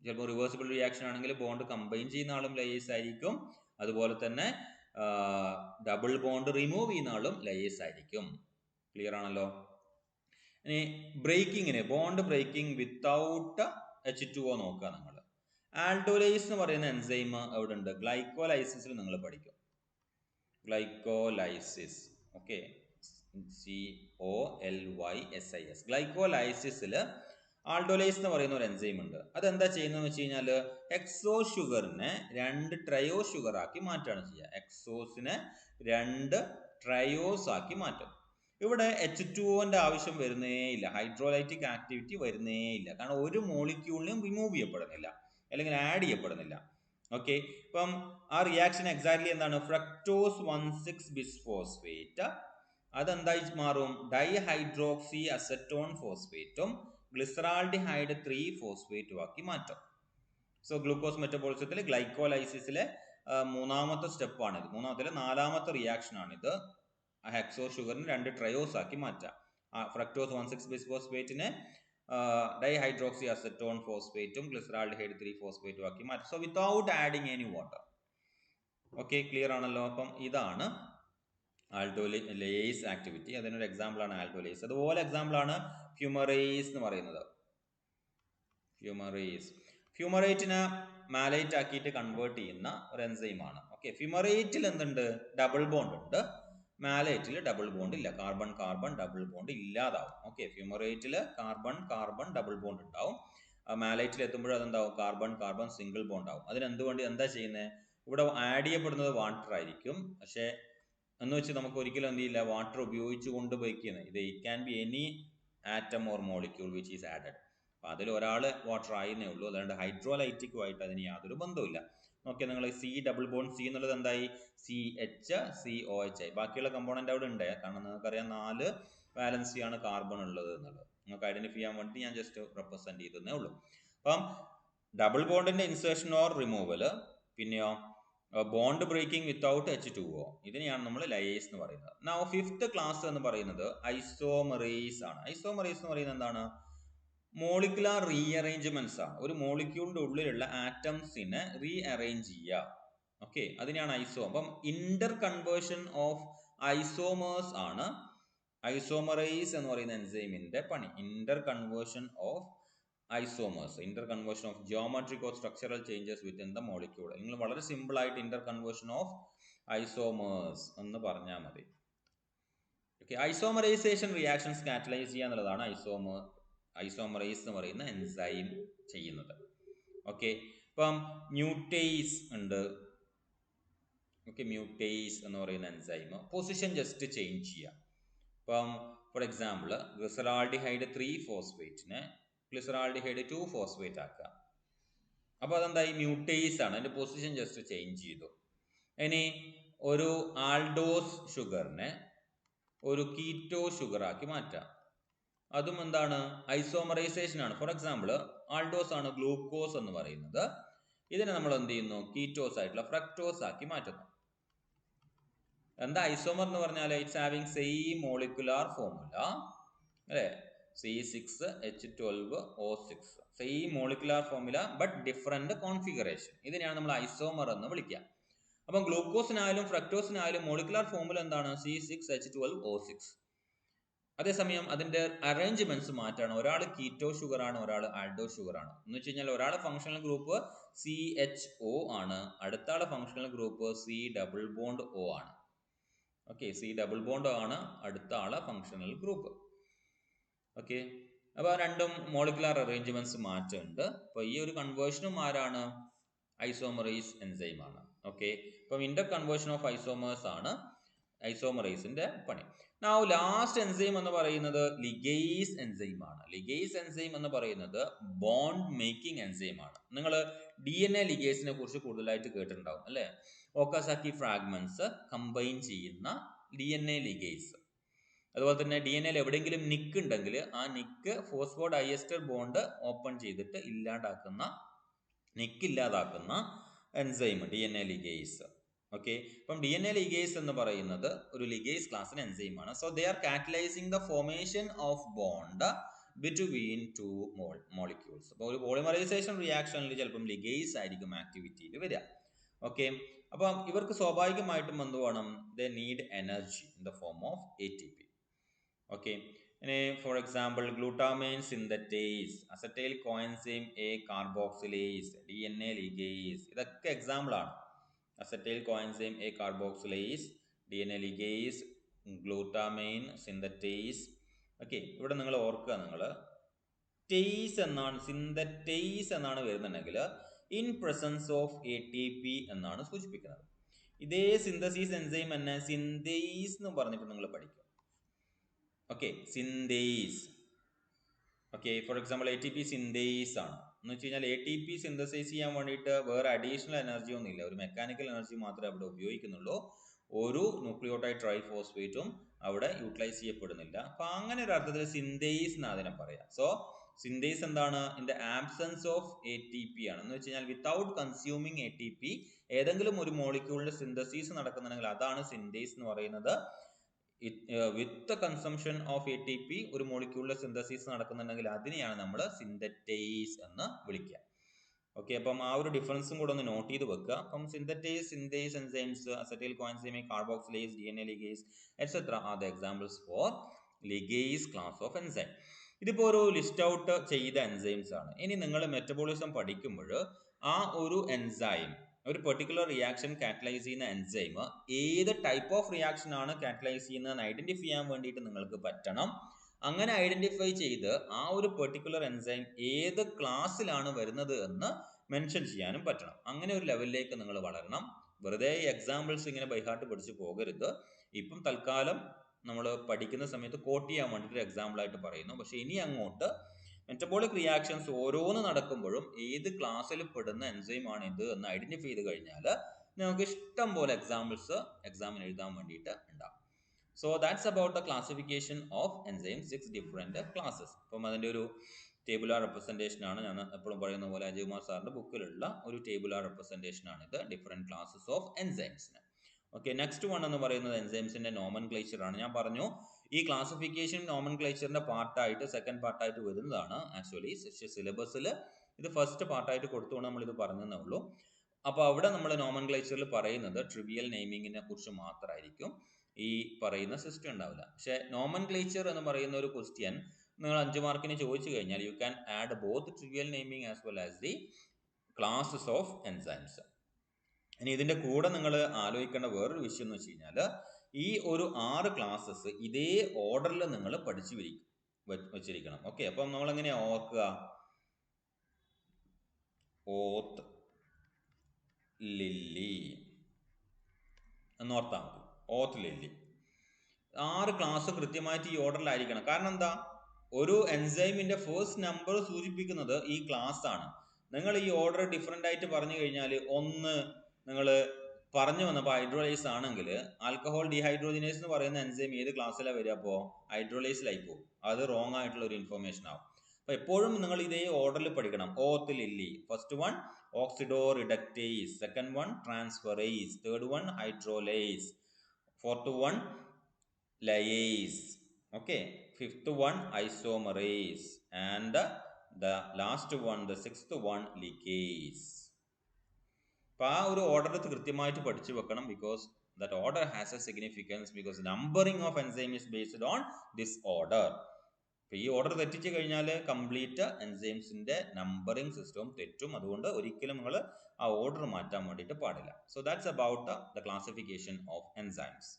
ചിലപ്പോൾ reversible reaction ആണെങ്കിൽ bond combine ചെയ്യുന്ന ആളും ലയേസ് ആയിരിക്കും. അതുപോലെ തന്നെ ഡബിൾ ബോണ്ട് റിമൂവ് ചെയ്യുന്ന ആളും ലയേസ് ആയിരിക്കും. ക്ലിയർ ആണല്ലോ. ഇനി ബ്രേക്കിങ്ങിന് ബോണ്ട് ബ്രേക്കിംഗ് വിത്തൗട്ട് H2O നോക്കുക നിങ്ങൾ. ആൽഡോലൈസ് എന്ന് പറയുന്ന എൻസൈം എവിടെ ഉണ്ട്? ഗ്ലൈക്കോലൈസിസിൽ നിങ്ങൾ പഠിക്കും. Glycolysis, okay, COLYSIS. ഗ്ലൈക്കോലൈസിസിൽ ആൾഡോലൈസ് എന്ന് പറയുന്ന ഒരു എൻസൈം ഉണ്ട്. അതെന്താ ചെയ്യുന്നതെന്ന് വെച്ച് കഴിഞ്ഞാൽ ഹെക്സോ ഷുഗറിനെ 2 ട്രയോ ഷുഗർ ആക്കി മാറ്റാണ് ചെയ്യുക. ഹെക്സോസിനെ 2 ട്രയോസ് ആക്കി മാറ്റും. ഇവിടെ H2Oന്റെ ആവശ്യം വരുന്നേ ഇല്ല, ഹൈഡ്രോലൈറ്റിക് ആക്ടിവിറ്റി വരുന്നേ ഇല്ല. കാരണം ഒരു മോളിക്യൂളിനും റിമൂവ് ചെയ്യപ്പെടുന്നില്ല അല്ലെങ്കിൽ ആഡ് ചെയ്യപ്പെടുന്നില്ല. ഓക്കെ, ഇപ്പം ആ റിയാക്ഷൻ എക്സാക്ട്ലി എന്താണ്? ഫ്രക്ടോസ് 1,6 ബിസ്ഫോസ്ഫേറ്റ് അതെന്തായി മാറും? ഡൈഹൈഡ്രോക്സി അസറ്റോൺ ഫോസ്ഫേറ്റും ഗ്ലിസറാൾഡിഹൈഡ് 3 ഫോസ്ഫേറ്റും ആക്കി മാറ്റും. സോ ഗ്ലൂക്കോസ് മെറ്റബോളിസത്തിൽ ഗ്ലൈക്കോലൈസിസിലെ മൂന്നാമത്തെ സ്റ്റെപ്പാണിത്. മൂന്നാമത്തെ 4ാമത്തെ റിയാക്ഷൻ ആണിത്. ഹെക്സോ ഷുഗറിന് 2 ട്രയോസ് ആക്കി മാറ്റാം. ഫ്രക്ടോസ് 1,6 ബിസ്ഫോസ്ഫേറ്റിനെ ഡൈഹൈഡ്രോക്സി അസറ്റോൺ ഫോസ്ഫേറ്റും ഗ്ലിസറാൾഡിഹൈഡ് 3 ഫോസ്ഫേറ്റും ആക്കി മാറ്റാം. So without adding any water. Okay, clear ആണല്ലോ. അപ്പം ഇതാണ് ആൾഡോലേസ് ആക്ടിവിറ്റി. അതിനൊരു എക്സാമ്പിൾ ആണ് ആൾഡോലേസ്. അതുപോലെ എക്സാമ്പിൾ ആണ് ഫ്യൂമറേസ് എന്ന് പറയുന്നത്. ഫ്യൂമറേറ്റിനെ മാലൈറ്റ് ആക്കിയിട്ട് കൺവേർട്ട് ചെയ്യുന്ന ഒരു എൻസൈം ആണ്. ഓക്കെ, ഫ്യൂമറേറ്റിൽ എന്തുണ്ട്? ഡബിൾ ബോണ്ട് ഉണ്ട്. മാലൈറ്റിൽ ഡബിൾ ബോണ്ട് ഇല്ല. കാർബൺ കാർബൺ ഡബിൾ ബോണ്ട് ഇല്ലാതാവും. ഓക്കെ, ഫ്യൂമറേറ്റിൽ കാർബൺ കാർബൺ ഡബിൾ ബോണ്ട് ഉണ്ടാവും. മാലൈറ്റിൽ എത്തുമ്പോഴും അതെന്താവും? കാർബൺ കാർബൺ സിംഗിൾ ബോണ്ട് ആവും. അതിനെന്തുകൊണ്ട് എന്താ ചെയ്യുന്നത്? ഇവിടെ ആഡ് ചെയ്യപ്പെടുന്നത് വാട്ടർ ആയിരിക്കും. പക്ഷേ എന്ന് വെച്ച് നമുക്ക് ഒരിക്കലും എന്ത് ചെയ്യില്ല, വാട്ടർ ഉപയോഗിച്ചുകൊണ്ട് ബ്രേക്ക് ചെയ്യുന്നത്. ഇത് it can B any atom or molecule which is added. അപ്പോൾ അതിൽ ഒരാൾ വാട്ടർ ആയിരുന്നേ ഉള്ളൂ. അതുകൊണ്ട് ഹൈഡ്രോലൈറ്റിക്കുമായിട്ട് അതിന് യാതൊരു ബന്ധവുമില്ല. നോക്കിയാൽ നിങ്ങൾ C ഡബിൾ ബോണ്ട് C എന്നുള്ളത് എന്തായി? CH COH ആയി. ബാക്കിയുള്ള കമ്പോണന്റ് അവിടെ ഉണ്ട്. കാരണം നിങ്ങൾക്കറിയാം 4 വാലൻസി ആണ് കാർബൺ ഉള്ളത് എന്നുള്ളത്. നിങ്ങൾക്ക് ഐഡന്റിഫൈ ചെയ്യാൻ വേണ്ടി ഞാൻ ജസ്റ്റ് റെപ്രസെന്റ് ചെയ്തേ ഉള്ളൂ. അപ്പം ഡബിൾ ബോണ്ടിന്റെ ഇൻസേർഷൻ ഓർ റിമൂവൽ, പിന്നെയോ ബോണ്ട് ബ്രേക്കിംഗ് വിത്തൗട്ട് H2O, ഇതിനെയാണ് നമ്മൾ ലയേസ് എന്ന് പറയുന്നത്. നൗ 5th ക്ലാസ് എന്ന് പറയുന്നത് ഐസോമറേസ് ആണ്. ഐസോമറേസ് എന്ന് പറയുന്നത് എന്താണ്? മോളിക്കുലാർ റീഅറേഞ്ച്മെന്റ്സ് ആണ്. ഒരു മോളിക്യൂളിന്റെ ഉള്ളിലുള്ള ആറ്റംസിനെ റീഅറേഞ്ച് ചെയ്യുക. ഓക്കെ, അതിനെയാണ് ഐസോ. അപ്പം ഇന്റർ കൺവേർഷൻ ഓഫ് ഐസോമേഴ്സ് ആണ് ഐസോമറേസ് എന്ന് പറയുന്ന എൻസൈമിന്റെ പണി. Inter conversion of isomers, Inter conversion of geometric or structural changes within the molecule. നിങ്ങൾ വളരെ സിമ്പിൾ ആയിട്ട് ഇന്റർ കൺവേർഷൻ ഓഫ് ഐസോമേഴ്സ് എന്ന് പറഞ്ഞാൽ മതി. ഓക്കെ, ഐസോമറൈസേഷൻ റിയാക്ഷൻസ് കാറ്റലൈസ് ചെയ്യുക എന്നുള്ളതാണ് ഐസോമറൈസ് എന്ന് പറയുന്ന എൻസൈം ചെയ്യുന്നത്. ഓക്കെ, ഇപ്പം മ്യൂട്ടേസ് ഉണ്ട്. ഓക്കെ, മ്യൂട്ടേസ് എന്ന് പറയുന്ന എൻസൈം പൊസിഷൻ ജസ്റ്റ് ചേഞ്ച് ചെയ്യുക. ഇപ്പം ഫോർ എക്സാമ്പിൾ ഗ്ലിസറാൾഡിഹൈഡ് 3 ഫോസ്ഫേറ്റിനെ ഗ്ലിസറാൾഡിഹൈഡ് 2 ഫോസ്ഫേറ്റ് ആക്കുക. അപ്പോൾ അതെന്തായി? മ്യൂട്ടേസ് ആണ്. അതിന്റെ പൊസിഷൻ ജസ്റ്റ് ചേഞ്ച് ചെയ്തു. ഇനി ഒരു ആൾഡോസ് ഷുഗറിനെ ഒരു കീറ്റോ ഷുഗർ ആക്കി മാറ്റാം. അതും എന്താണ്? ഐസോമറൈസേഷൻ ആണ്. ഫോർ എക്സാമ്പിൾ ആൾഡോസ് ആണ് ഗ്ലൂക്കോസ് എന്ന് പറയുന്നത്. ഇതിനെ നമ്മൾ എന്ത് ചെയ്യുന്നു? കീറ്റോസ് ആയിട്ടുള്ള ഫ്രക്ടോസ് ആക്കി മാറ്റുന്നു. എന്താ ഐസോമർ എന്ന് പറഞ്ഞാൽ? It's having same molecular formula അല്ലേ? C6H12O6, same molecular formula but different configuration. ഇതിനെയാണ് നമ്മൾ ഐസോമർ എന്ന് വിളിക്കുക. അപ്പം ഗ്ലൂക്കോസിനായാലും ഫ്രക്ടോസിനായാലും മോളിക്കുലാർ ഫോർമുല എന്താണ്? C6H12O6. അതേസമയം അതിന്റെ അറേഞ്ച്മെന്റ്സ് മാറ്റാണ്. ഒരാൾ കീറ്റോ ഷുഗർ ആണ്, ഒരാൾ ആൽഡോ ഷുഗർ ആണ്. എന്ന് വെച്ച് കഴിഞ്ഞാൽ ഒരാളെ ഫംഗ്ഷണൽ ഗ്രൂപ്പ് CHO ആണ്, അടുത്ത ആളെ functional group C double bond O ആണ്. ഓക്കെ, C ഡബിൾ ബോണ്ട് ആണ് അടുത്ത ആളെ ഫംഗ്ഷണൽ ഗ്രൂപ്പ്. ഓക്കെ, അപ്പോൾ രണ്ടും മോളിക്കുലാർ അറേഞ്ച്മെന്റ്സ് മാറ്റുന്നുണ്ട്. അപ്പോൾ ഈ ഒരു കൺവേർഷനും ആരാണ്? ഐസോമറൈസ് എൻസൈം ആണ്. ഓക്കെ, അപ്പം ഇന്റർ കൺവേർഷൻ ഓഫ് ഐസോമേഴ്സ് ആണ് ഐസോമറൈസിന്റെ പണി. നൗ ലാസ്റ്റ് എൻസൈം എന്ന് പറയുന്നത് ലിഗേസ് എൻസൈം ആണ്. ലിഗേസ് എൻസൈം എന്ന് പറയുന്നത് ബോണ്ട് മേക്കിംഗ് എൻസൈം ആണ്. നിങ്ങൾ DNA ലിഗേസിനെ കുറിച്ച് കൂടുതലായിട്ട് കേട്ടിട്ടുണ്ടാവും അല്ലെ? ഓക്കാസാക്കി ഫ്രാഗ്മെന്റ്സ് കമ്പൈൻ ചെയ്യുന്ന DNA ലിഗേസ്. അതുപോലെ തന്നെ DNA എവിടെയെങ്കിലും നിക്ക് ഉണ്ടെങ്കിൽ ആ nick phosphodiester bond open ചെയ്തിട്ട് നിക്കില്ലാതാക്കുന്ന എൻസൈം DNA ലിഗേസ്. ഓക്കെ, അപ്പം DNA ലിഗേസ് എന്ന് പറയുന്നത് ഒരു ലിഗേസ് ക്ലാസ്സിലെ എൻസൈം ആണ്. So they are catalysing the formation of bond between 2 molecules. അപ്പോൾ ഒരു പോളിമറൈസേഷൻ റിയാക്ഷനിൽ ചിലപ്പം ലിഗേസ് ആയിരിക്കും ആക്ടിവിറ്റിയിൽ വരിക. ഓക്കെ, അപ്പം ഇവർക്ക് സ്വാഭാവികമായിട്ടും എന്ത് വേണം? They need energy in the form of ATP. Okay, for example glutamine synthetase, acetyl coenzyme A carboxylase, DNA ligase, ഇതൊക്കെ എക്സാമ്പിൾ ആണ്. Acetyl coenzyme A carboxylase, DNA ligase, glutamine synthetase. Okay, ഇവിടെ നിങ്ങൾ ഓർക്കുക, നിങ്ങൾ ടേസ് എന്നാണ്, സിന്തറ്റേസ് എന്നാണ് വരുന്നുണ്ടെങ്കിൽ ഇൻ പ്രസൻസ് ഓഫ് ATP എന്നാണ് സൂചിപ്പിക്കുന്നത്. ഇതേ സിന്തസിസ് എൻസൈം തന്നെ സിന്തേസ് എന്ന് പറഞ്ഞിട്ട് നിങ്ങൾ പഠിക്കും. Okay, synthase. Okay, for example ATP synthase ആണ് എന്ന് വെച്ച് കഴിഞ്ഞാൽ ATP സിന്തസൈസ് ചെയ്യാൻ വേണ്ടിയിട്ട് വേറെ അഡീഷണൽ എനർജി ഒന്നും ഇല്ല, ഒരു മെക്കാനിക്കൽ എനർജി മാത്രമേ അവിടെ ഉപയോഗിക്കുന്നുള്ളൂ. ഒരു ന്യൂക്ലിയോടൈഡ് ട്രൈഫോസ്ഫേറ്റും അവിടെ യൂട്ടിലൈസ് ചെയ്യപ്പെടുന്നില്ല. അപ്പൊ അങ്ങനെ ഒരു അർത്ഥത്തിൽ സിന്തേസ് എന്ന് അതിനെ പറയാം. സോ സിന്തേസ് എന്താണ്? In the absence of ATP ആണ്. എന്ന് വെച്ച് കഴിഞ്ഞാൽ വിത്തൗട്ട് കൺസ്യൂമിങ് ATP ഏതെങ്കിലും ഒരു മോളിക്യൂളിന്റെ സിന്തസിസ് നടക്കുന്നുണ്ടെങ്കിൽ അതാണ് സിന്തേസ് എന്ന് പറയുന്നത്. വിത്ത് കൺസംഷൻ ഓഫ് ATP ഒരു മോളിക്യൂളിന്റെ സിന്തസിസ് നടക്കുന്നുണ്ടെങ്കിൽ അതിനെയാണ് നമ്മൾ സിന്തറ്റേസ് എന്ന് വിളിക്കുക. ഓക്കെ, അപ്പം ആ ഒരു ഡിഫറൻസും കൂടെ ഒന്ന് നോട്ട് ചെയ്ത് വെക്കുക. അപ്പം synthetase, synthase enzymes, acetyl coenzyme carboxylase, DNA ligase etcetera are the examples for ligase class of enzyme. ഇതിപ്പോ ഒരു ലിസ്റ്റ് ഔട്ട് ചെയ്ത എൻസൈംസ് ആണ്. ഇനി നിങ്ങൾ മെറ്റബോളിസം പഠിക്കുമ്പോൾ ആ ഒരു എൻസൈം, ഒരു പെർട്ടിക്കുലർ റിയാക്ഷൻ കാറ്റലൈസ് ചെയ്യുന്ന എൻസൈം ഏത് ടൈപ്പ് ഓഫ് റിയാക്ഷൻ ആണ് കാറ്റലൈസ് ചെയ്യുന്നതെന്ന് ഐഡന്റിഫൈ ചെയ്യാൻ വേണ്ടിയിട്ട് നിങ്ങൾക്ക് പറ്റണം. അങ്ങനെ ഐഡന്റിഫൈ ചെയ്ത് ആ ഒരു പെർട്ടിക്കുലർ എൻസൈം ഏത് ക്ലാസ്സിലാണ് വരുന്നത് എന്ന് മെൻഷൻ ചെയ്യാനും പറ്റണം. അങ്ങനെ ഒരു ലെവലിലേക്ക് നിങ്ങൾ വളരണം. വെറുതെ എക്സാമ്പിൾസ് ഇങ്ങനെ ബൈഹാർട്ട് പഠിച്ചു പോകരുത്. ഇപ്പം തൽക്കാലം നമ്മൾ പഠിക്കുന്ന സമയത്ത് കോട്ട് ചെയ്യാൻ വേണ്ടിയിട്ട് എക്സാമ്പിൾ ആയിട്ട് പറയുന്നു. പക്ഷെ ഇനി അങ്ങോട്ട് മെറ്റബോളിക് റിയാക്ഷൻസ് ഓരോന്ന് നടക്കുമ്പോഴും ഏത് ക്ലാസ്സിൽ പെടുന്ന എൻസൈം ആണ് ഇത് എന്ന് ഐഡന്റിഫൈ ചെയ്ത് കഴിഞ്ഞാൽ നമുക്ക് ഇഷ്ടം പോലെ എക്സാമ്പിൾസ് എക്സാമിന് എഴുതാൻ വേണ്ടിയിട്ട് ഉണ്ടാവും. So that's about the classification of enzyme, 6 different classes. അപ്പം അതിൻ്റെ ഒരു ടേബുലാർ റെപ്രസെൻറ്റേഷൻ ആണ്. ഞാൻ എപ്പോഴും പറയുന്ന പോലെ അജയ് കുമാർ സാറിന്റെ ബുക്കിലുള്ള ഒരു ടേബുലാർ റെപ്രസെൻറ്റേഷൻ ആണ് ഇത്, ഡിഫറെന്റ് ക്ലാസ്സസ് ഓഫ് എൻസൈംസിന്. ഓക്കെ, നെക്സ്റ്റ് വൺ എന്ന് പറയുന്നത് എൻസൈംസിന്റെ നോമൻക്ലേച്ചർ ആണ്. ഞാൻ പറഞ്ഞു ഈ ക്ലാസിഫിക്കേഷൻ നോമൻക്ലേച്ചറിന്റെ പാർട്ടായിട്ട്, സെക്കൻഡ് പാർട്ടായിട്ട് വരുന്നതാണ്. ആക്ച്വലി സിലബസിൽ ഇത് ഫസ്റ്റ് പാർട്ടായിട്ട് കൊടുത്തുകൊണ്ട് നമ്മൾ ഇത് പറഞ്ഞതേ ഉള്ളൂ. അപ്പോൾ അവിടെ നമ്മൾ നോമൻക്ലേച്ചറിൽ പറയുന്നത് ട്രിവിയൽ നെയിമിങ്ങിനെ കുറിച്ച് മാത്രമായിരിക്കും, ഈ പറയുന്ന സിസ്റ്റം ഉണ്ടാവില്ല. പക്ഷെ നോമൻക്ലേച്ചർ എന്ന് പറയുന്ന ഒരു ക്വസ്റ്റ്യൻ നിങ്ങൾ 5 മാർക്കിന് ചോദിച്ചു കഴിഞ്ഞാൽ you can add both trivial naming as well as the classes of enzymes. ഇനി ഇതിന്റെ കൂടെ നിങ്ങൾ ആലോചിക്കേണ്ട വേറൊരു വിഷയം എന്ന് വെച്ച് കഴിഞ്ഞാൽ ഈ ഒരു 6 ക്ലാസ്സസ് ഇതേ ഓർഡറിൽ നിങ്ങൾ പഠിച്ചു വെച്ചിരിക്കണം. ഓക്കെ, അപ്പം നമ്മൾ എങ്ങനെയാ ഓർക്കുക? ഓത്ത്, ലില്ലി എന്നോർത്താൽ മതി. ഓത്ത്, ലില്ലി 6 ക്ലാസ് കൃത്യമായിട്ട് ഈ ഓർഡറിലായിരിക്കണം. കാരണം എന്താ? ഒരു എൻസൈമിന്റെ ഫസ്റ്റ് നമ്പർ സൂചിപ്പിക്കുന്നത് ഈ ക്ലാസ് ആണ്. നിങ്ങൾ ഈ ഓർഡർ ഡിഫറെന്റ് ആയിട്ട് പറഞ്ഞു കഴിഞ്ഞാൽ, ഒന്ന് നിങ്ങൾ പറഞ്ഞു വന്നപ്പോൾ ഹൈഡ്രോലൈസ് ആണെങ്കിൽ ആൽക്കഹോൾ ഡീഹൈഡ്രോജിനേസ് എന്ന് പറയുന്ന എൻസൈം ഏത് ക്ലാസ്സിലാണ് വരിക? അപ്പോൾ ഹൈഡ്രോലൈസിലായി പോകും. അത് റോങ് ആയിട്ടുള്ള ഒരു ഇൻഫർമേഷൻ ആവും. അപ്പൊ എപ്പോഴും നിങ്ങൾ ഇതേ ഓർഡറിൽ പഠിക്കണം. Oath, lily, first one oxidoreductase, second one transferase, third one hydrolyse, fourth one lyase, okay, fifth one isomerase, and the last one, the sixth one, ligase. അപ്പോൾ ആ ഒരു ഓർഡർ കൃത്യമായിട്ട് പഠിച്ചു വെക്കണം. Because that order has a significance because numbering of enzyme is based on this order. അപ്പോൾ ഈ order തെറ്റിച്ചു കഴിഞ്ഞാൽ കംപ്ലീറ്റ് എൻസൈംസിന്റെ നമ്പറിംഗ് സിസ്റ്റവും തെറ്റും. അതുകൊണ്ട് ഒരിക്കലും നിങ്ങൾ ആ ഓർഡർ മാറ്റാൻ വേണ്ടിയിട്ട് പാടില്ല. So that's about the classification of enzymes.